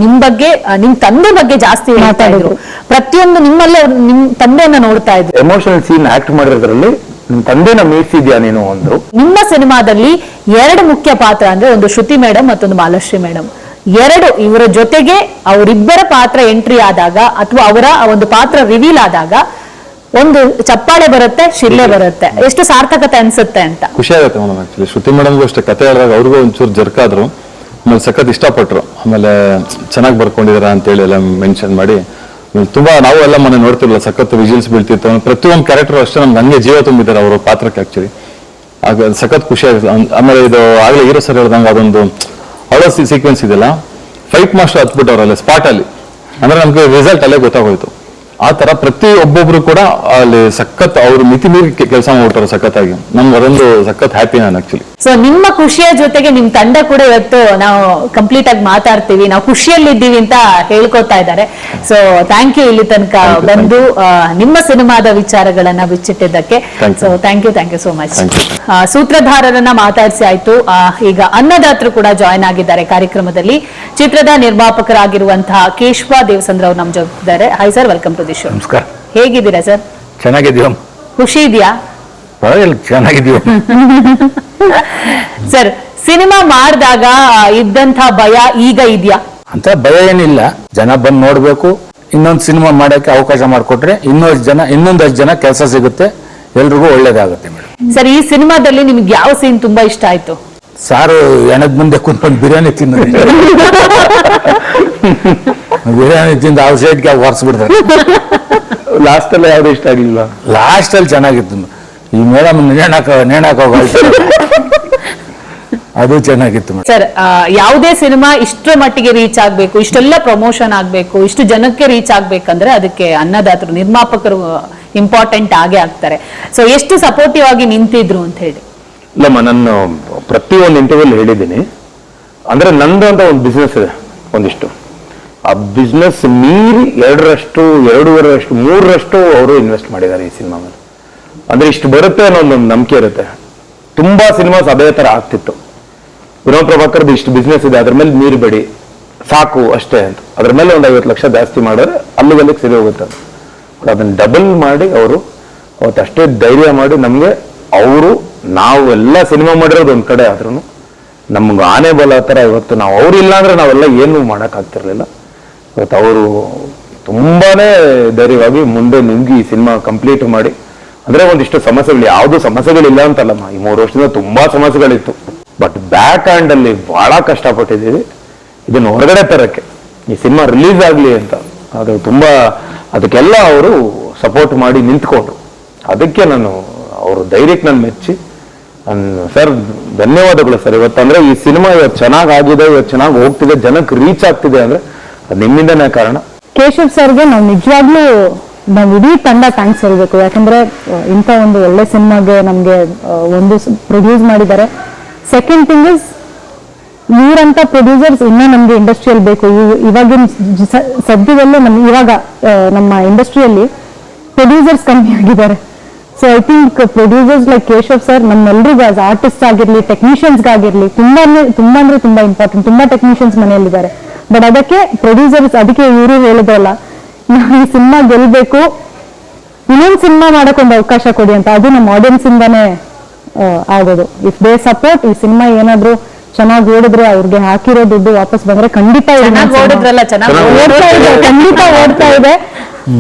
ನಿಮ್ ಬಗ್ಗೆ, ನಿಮ್ ತಂದೆ ಬಗ್ಗೆ ಜಾಸ್ತಿ ಮಾತಾಡಿದ್ರು. ಪ್ರತಿಯೊಂದು ನಿಮ್ಮಲ್ಲೇ ನಿಮ್ ತಂದೆಯನ್ನ ನೋಡ್ತಾ ಇದ್ರು. ಎಮೋಷನಲ್ ಸೀನ್ ಆಕ್ಟ್ ಮಾಡಿರೋದ್ರಲ್ಲಿ ನಿಮ್ ತಂದೆನ ಮೀರಿಸಿದ್ಯಾ ನೀನು ಅಂದ್ರು. ನಿಮ್ಮ ಸಿನಿಮಾದಲ್ಲಿ 2 ಮುಖ್ಯ ಪಾತ್ರ ಅಂದ್ರೆ ಒಂದು ಶ್ರುತಿ ಮೇಡಮ್, ಮತ್ತೊಂದು ಮಾಲಾಶ್ರೀ ಮೇಡಮ್. ಇವರ ಜೊತೆಗೆ ಅವರಿಬ್ಬರ ಪಾತ್ರ ಎಂಟ್ರಿ ಆದಾಗ ಅಥವಾ ಅವರ ಒಂದು ಪಾತ್ರ ರಿವೀಲ್ ಆದಾಗ ಒಂದು ಚಪ್ಪಾಳೆ ಬರುತ್ತೆ, ಶಿಲ್ಲೆ ಬರುತ್ತೆ. ಎಷ್ಟು ಸಾರ್ಥಕತೆ ಅನ್ಸುತ್ತೆ ಅಂತ. ಖುಷಿ ಆಗುತ್ತೆ ಮೇಡಮ್. ಆಕ್ಚುಲಿ ಶ್ರುತಿ ಮೇಡಮ್ಗೂ ಅಷ್ಟೇ ಕತೆ ಹೇಳಿದಾಗ ಅವ್ರಿಗೂ ಒಂಚೂರು ಜರ್ಕಾದ್ರು, ಆಮೇಲೆ ಸಖತ್ ಇಷ್ಟಪಟ್ರು, ಆಮೇಲೆ ಚೆನ್ನಾಗಿ ಬರ್ಕೊಂಡಿದಾರ ಅಂತೇಳಿ ಎಲ್ಲ ಮೆನ್ಷನ್ ಮಾಡಿ ತುಂಬಾ ನಾವು ಎಲ್ಲ ಮನೆ ನೋಡ್ತಿರ್ಲಿಲ್ಲ, ಸಖತ್ ವಿಜಿಲ್ಸ್ ಬೀಳ್ತಿತ್ತು. ಪ್ರತಿಯೊಂದು ಕ್ಯಾರೆಕ್ಟರ್ ಅಷ್ಟೇ ನಮ್ಗೆ ಹಂಗೆ ಜೀವ ತುಂಬಿದ್ದಾರೆ ಅವರ ಪಾತ್ರಕ್ಕೆ. ಆಕ್ಚುಲಿ ಆಗ ಸಖತ್ ಖುಷಿ ಆಗುತ್ತೆ. ಆಮೇಲೆ ಇದು ಆಗ್ಲೇ ಹೀರೋ ಸರ್ ಹೇಳ್ದಂಗೆ ಅದೊಂದು ಅವಳ ಸೀಕ್ವೆನ್ಸ್ ಇದೆಲ್ಲ, ಫೈಟ್ ಮಾಸ್ಟರ್ ಹತ್ಬಿಟ್ಟವ್ರಲ್ಲ ಸ್ಪಾಟ್ ಅಲ್ಲಿ, ಅಂದ್ರೆ ನಮ್ಗೆ ರಿಸಲ್ಟ್ ಅಲ್ಲೇ ಗೊತ್ತಾಗೋಯ್ತು. ಆ ತರ ಪ್ರತಿ ಒಬ್ಬೊಬ್ರು ಕೂಡ ಅಲ್ಲಿ ಸಖತ್ ಅವ್ರು ಮಿತಿ ಮೀರಿ ಕೆಲಸ ಮಾಡ್ತಾರೆ ಸಖತ್ತಾಗಿ. ನಮ್ಗೆ ಅದೊಂದು ಸಖತ್ ಹ್ಯಾಪಿ ನಾನು ಆಕ್ಚುಲಿ. ಸೊ ನಿಮ್ಮ ಖುಷಿಯ ಜೊತೆಗೆ ನಿಮ್ ತಂಡ ಕೂಡ ಇವತ್ತು ನಾವು ಕಂಪ್ಲೀಟ್ ಆಗಿ ಮಾತಾಡ್ತೀವಿ, ನಾವು ಖುಷಿಯಲ್ಲಿದ್ದೀವಿ ಅಂತ ಹೇಳ್ಕೊತಾ ಇದ್ದಾರೆ. ಸೊ ಥ್ಯಾಂಕ್ ಯು ಇಲ್ಲಿ ತನಕ ಬಂದು ನಿಮ್ಮ ಸಿನಿಮಾದ ವಿಚಾರಗಳನ್ನ ಬಿಚ್ಚಿಟ್ಟಿದ್ದಕ್ಕೆ. So thank you so much. ಸೂತ್ರಧಾರರನ್ನ ಮಾತಾಡಿಸಿ ಆಯ್ತು. ಈಗ ಅನ್ನದಾತರು ಕೂಡ ಜಾಯ್ನ್ ಆಗಿದ್ದಾರೆ ಕಾರ್ಯಕ್ರಮದಲ್ಲಿ. ಚಿತ್ರದ ನಿರ್ಮಾಪಕರಾಗಿರುವಂತಹ ಕೇಶವ ದೇವಸಂದ್ರ ಅವರು ನಮ್ಮ ಜೊತೆ ಇದ್ದಾರೆ. Hi sir, welcome to the show. ನಮಸ್ಕಾರ. ಹೇಗಿದ್ದೀರಾ ಸರ್? ಚೆನ್ನಾಗಿದ್ದೀವ. ಖುಷಿ ಇದೆಯಾ? ಚೆನ್ನಾಗಿದ್ದೀವ ಸರ್, ಸಿನಿಮಾ ಮಾಡಿದಾಗ ಇದ್ದಂತ ಭಯ ಈಗ ಇದೆಯಾ? ಅಂತ ಭಯ ಏನಿಲ್ಲ. ಜನ ಬಂದು ನೋಡ್ಬೇಕು, ಇನ್ನೊಂದು ಸಿನಿಮಾ ಮಾಡೋಕ್ಕೆ ಅವಕಾಶ ಮಾಡಿಕೊಟ್ರೆ ಇನ್ನೊಂದಷ್ಟು ಜನ ಕೆಲಸ ಸಿಗುತ್ತೆ, ಎಲ್ರಿಗೂ ಒಳ್ಳೇದಾಗುತ್ತೆ ಮೇಡಮ್. ಸರ್, ಈ ಸಿನಿಮಾದಲ್ಲಿ ನಿಮ್ಗೆ ಯಾವ ಸೀನ್ ತುಂಬಾ ಇಷ್ಟ ಆಯ್ತು? ಸಾರು ಎಣದ ಮುಂದೆ ಕುಂತ್ಕೊಂಡು ಬಿರಿಯಾನಿ ತಿನ್ನೋದು. ಬಿರಿಯಾನಿ ತಿಂದು ಔಟ್ಸೈಡ್ಗೆ ಒರೆಸ್ಬಿಡ್ತಾರೆ. ಲಾಸ್ಟ್ ಅಲ್ಲಿ ಯಾವ್ದು ಇಷ್ಟ ಆಗ್ಲಿಲ್ಲ? ಲಾಸ್ಟ್ ಅಲ್ಲಿ ಚೆನ್ನಾಗಿತ್ತು. ಈ ಮೇಡಮ್ ನೇಣಾಕ ಅದು ಚೆನ್ನಾಗಿತ್ತು ಮೇಡಮ್. ಸರ್, ಯಾವುದೇ ಸಿನಿಮಾ ಇಷ್ಟರ ಮಟ್ಟಿಗೆ ರೀಚ್ ಆಗ್ಬೇಕು, ಇಷ್ಟೆಲ್ಲ ಪ್ರಮೋಷನ್ ಆಗ್ಬೇಕು, ಇಷ್ಟು ಜನಕ್ಕೆ ರೀಚ್ ಆಗ್ಬೇಕಂದ್ರೆ ಅದಕ್ಕೆ ಅನ್ನದಾತರು, ನಿರ್ಮಾಪಕರು ಇಂಪಾರ್ಟೆಂಟ್ ಆಗೇ ಆಗ್ತಾರೆ. ಸೊ ಎಷ್ಟು ಸಪೋರ್ಟಿವ್ ಆಗಿ ನಿಂತಿದ್ರು ಅಂತ ಹೇಳಿ? ಇಲ್ಲಮ್ಮ, ನಾನು ಪ್ರತಿಯೊಂದು ಇಂಟರ್ವ್ಯೂಲ್ ಹೇಳಿದ್ದೀನಿ, ಅಂದ್ರೆ ನಂದು ಅಂತ ಒಂದು ಬಿಸ್ನೆಸ್ ಇದೆ ಒಂದಿಷ್ಟು. ಆ ಬಿಸ್ನೆಸ್ ಮೀರಿ 2ರಷ್ಟು 2.5ರಷ್ಟು 3ರಷ್ಟು ಅವರು ಇನ್ವೆಸ್ಟ್ ಮಾಡಿದ್ದಾರೆ ಈ ಸಿನಿಮಾ ಮೇಲೆ. ಅಂದ್ರೆ ಇಷ್ಟು ಬರುತ್ತೆ ಅನ್ನೋ ಒಂದು ನಂಬಿಕೆ ಇರುತ್ತೆ. ತುಂಬಾ ಸಿನಿಮಾಸ್ ಅದೇ ತರ ಆಗ್ತಿತ್ತು. ವಿನೋದ್ ಪ್ರಭಾಕರ್ದು ಇಷ್ಟು ಬಿಸ್ನೆಸ್ ಇದೆ, ಅದ್ರ ಮೇಲೆ ಮೀರಿಬೇಡಿ ಸಾಕು ಅಷ್ಟೇ ಅಂತ. ಅದ್ರ ಮೇಲೆ ಒಂದು 50 ಲಕ್ಷ ಜಾಸ್ತಿ ಮಾಡಿದ್ರೆ ಅಲ್ಲಿಗೆ ಸರಿ ಹೋಗುತ್ತೆ. ಅದನ್ನ ಡಬಲ್ ಮಾಡಿ ಅವರು ಅವತ್ತು ಅಷ್ಟೇ ಧೈರ್ಯ ಮಾಡಿ ನಮ್ಗೆ, ಅವರು ನಾವು ಎಲ್ಲ ಸಿನಿಮಾ ಮಾಡಿರೋದು ಒಂದ್ ಕಡೆ ಆದ್ರೂ ನಮ್ಗೆ ಆನೆ ಬಲ ತರ ಇವತ್ತು ನಾವು ಅವ್ರಿಲ್ಲ ಅಂದ್ರೆ ನಾವೆಲ್ಲ ಏನು ಮಾಡಕ್ ಆಗ್ತಿರ್ಲಿಲ್ಲ. ಇವತ್ತು ಅವರು ತುಂಬಾನೇ ಧೈರ್ಯವಾಗಿ ಮುಂದೆ ನುಗ್ಗಿ ಈ ಸಿನಿಮಾ ಕಂಪ್ಲೀಟ್ ಮಾಡಿ, ಅಂದ್ರೆ ಒಂದಿಷ್ಟು ಸಮಸ್ಯೆಗಳು, ಯಾವ್ದು ಸಮಸ್ಯೆಗಳಿಲ್ಲ ಅಂತಲ್ಲಮ್ಮ, ಈ 3 ವರ್ಷದಿಂದ ತುಂಬಾ ಸಮಸ್ಯೆಗಳಿತ್ತು. ಬಟ್ ಬ್ಯಾಕ್ ಹ್ಯಾಂಡ್ ಅಲ್ಲಿ ಬಹಳ ಕಷ್ಟಪಟ್ಟಿದ್ದೀವಿ ಇದನ್ನ ಹೊರಗಡೆ ತರಕ್ಕೆ, ಈ ಸಿನಿಮಾ ರಿಲೀಸ್ ಆಗ್ಲಿ ಅಂತ. ಅದು ತುಂಬಾ ಅದಕ್ಕೆಲ್ಲ ಅವರು ಸಪೋರ್ಟ್ ಮಾಡಿ ನಿಂತ್ಕೊಂಡ್ರು. ಅದಕ್ಕೆ ನಾನು ಅವ್ರ ಧೈರ್ಯಕ್ಕೆ ನಾನು ಮೆಚ್ಚಿ, ಸರ್ ಧನ್ಯವಾದಗಳು ಸರ್. ಇವತ್ತು ಅಂದ್ರೆ ಈ ಸಿನಿಮಾ ಇವತ್ತು ಚೆನ್ನಾಗಿ ಆಗಿದೆ, ಇವತ್ತು ಚೆನ್ನಾಗಿ ಹೋಗ್ತಿದೆ, ಜನಕ್ಕೆ ರೀಚ್ ಆಗ್ತಿದೆ ಅಂದ್ರೆ ಅದು ನಿಮ್ಮಿಂದನೇ ಕಾರಣ. ಕೇಶವ್ ಸರ್ಗೆ ನಾವು ನಿಜವಾಗ್ಲೂ ನಾವು ಇಡೀ ತಂಡ ಥ್ಯಾಂಕ್ಸ್ ಹೇಳ್ಬೇಕು. ಯಾಕಂದ್ರೆ ಇಂಥ ಒಂದು ಒಳ್ಳೆ ಸಿನಿಮಾಗೆ ನಮ್ಗೆ ಒಂದು ಪ್ರೊಡ್ಯೂಸ್ ಮಾಡಿದ್ದಾರೆ. ಸೆಕೆಂಡ್ ಥಿಂಗ್ ಇಸ್, ಇವರಂತ ಪ್ರೊಡ್ಯೂಸರ್ಸ್ ಇನ್ನ ನಮ್ಗೆ ಇಂಡಸ್ಟ್ರಿಯಲ್ಲಿ ಬೇಕು. ಇವಾಗಿನ ಸದ್ಯದಲ್ಲೇ ಇವಾಗ ನಮ್ಮ ಇಂಡಸ್ಟ್ರಿಯಲ್ಲಿ ಪ್ರೊಡ್ಯೂಸರ್ಸ್ ಕಮ್ಮಿ ಆಗಿದ್ದಾರೆ. So I think producers like Keshav sir ನಮ್ಮೆಲ್ರಿಗೂ ಆಸ್ ಆರ್ಟಿಸ್ಟ್ ಆಗಿರ್ಲಿ, ಟೆಕ್ನಿಷಿಯನ್ಸ್ಗಾಗಿರ್ಲಿ ತುಂಬಾ ಅಂದ್ರೆ ತುಂಬಾ ಇಂಪಾರ್ಟೆಂಟ್. ತುಂಬಾ ಟೆಕ್ನಿಷಿಯನ್ಸ್ ಮನೆಯಲ್ಲಿದ್ದಾರೆ. ಬಟ್ ಅದಕ್ಕೆ ಪ್ರೊಡ್ಯೂಸರ್ಸ್, ಅದಕ್ಕೆ ಇವರು ಹೇಳಿದ್ರಲ್ಲ, ನಾವು ಈ ಸಿನಿಮಾ ಗೆಲ್ಬೇಕು, ಇನ್ನೊಂದು ಸಿನಿಮಾ ಮಾಡಕ್ ಒಂದು ಅವಕಾಶ ಕೊಡಿ ಅಂತ. ಅದು ನಮ್ಮ ಆಡಿಯನ್ಸ್ ಇಂದಾನೇ ಆಗೋದು. ಇಫ್ ದೇ ಸಪೋರ್ಟ್, ಈ ಸಿನಿಮಾ ಏನಾದ್ರು ಚೆನ್ನಾಗಿ ಓಡಿದ್ರೆ, ಅವ್ರಿಗೆ ಹಾಕಿರೋ ದುಡ್ಡು ವಾಪಸ್ ಬಂದ್ರೆ ಖಂಡಿತ ಖಂಡಿತ ಓಡ್ತಾ ಇದೆ.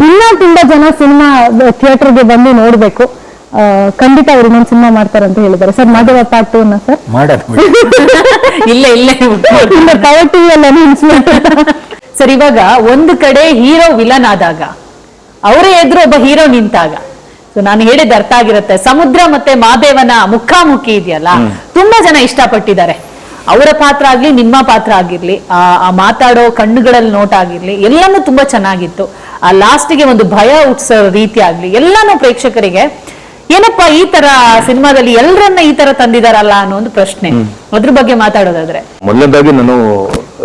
ಇನ್ನ ತುಂಬಾ ಜನ ಸಿನಿಮಾ ಥಿಯೇಟರ್ಗೆ ಬಂದು ನೋಡ್ಬೇಕು. ಖಂಡಿತ ಅವ್ರು ಇನ್ನೊಂದು ಸಿನಿಮಾ ಮಾಡ್ತಾರೆ ಅಂತ ಹೇಳಿದ್ದಾರೆ. ಸರ್, ಮಾದೇವ ಪಾರ್ಟ್ 2 ಸರ್ ಇಲ್ಲ ಪವರ್ ಟಿವಿಯಲ್ಲಿ. ಸರ್, ಇವಾಗ ಒಂದು ಕಡೆ ಹೀರೋ ವಿಲನ್ ಆದಾಗ, ಅವರೇ ಎದುರು ಒಬ್ಬ ಹೀರೋ ನಿಂತಾಗ, ಸೊ ನಾನು ಹೇಳಿದ ಅರ್ಥ ಆಗಿರುತ್ತೆ. ಸಮುದ್ರ ಮತ್ತೆ ಮಾದೇವನ ಮುಖಾಮುಖಿ ಇದೆಯಲ್ಲ, ತುಂಬಾ ಜನ ಇಷ್ಟಪಟ್ಟಿದ್ದಾರೆ. ಅವರ ಪಾತ್ರ ಆಗ್ಲಿ, ನಿಮ್ಮ ಪಾತ್ರ ಆಗಿರ್ಲಿ, ಆ ಮಾತಾಡೋ ಕಣ್ಣುಗಳಲ್ಲಿ ನೋಟ ಆಗಿರ್ಲಿ, ಎಲ್ಲಾನು ತುಂಬಾ ಚೆನ್ನಾಗಿತ್ತು. ಆ ಲಾಸ್ಟ್ಗೆ ಒಂದು ಭಯ ಹುಟ್ಟಿಸೋ ರೀತಿ ಆಗ್ಲಿ, ಎಲ್ಲಾನು ಪ್ರೇಕ್ಷಕರಿಗೆ ಏನಪ್ಪಾ ಈ ತರ ಸಿನಿಮಾದಲ್ಲಿ ಎಲ್ಲರನ್ನ ಈ ತರ ತಂದಿದಾರಲ್ಲ ಅನ್ನೋ ಒಂದು ಪ್ರಶ್ನೆ. ಅದ್ರ ಬಗ್ಗೆ ಮಾತಾಡೋದಾದ್ರೆ, ಮೊದಲನೇದಾಗಿ ನಾನು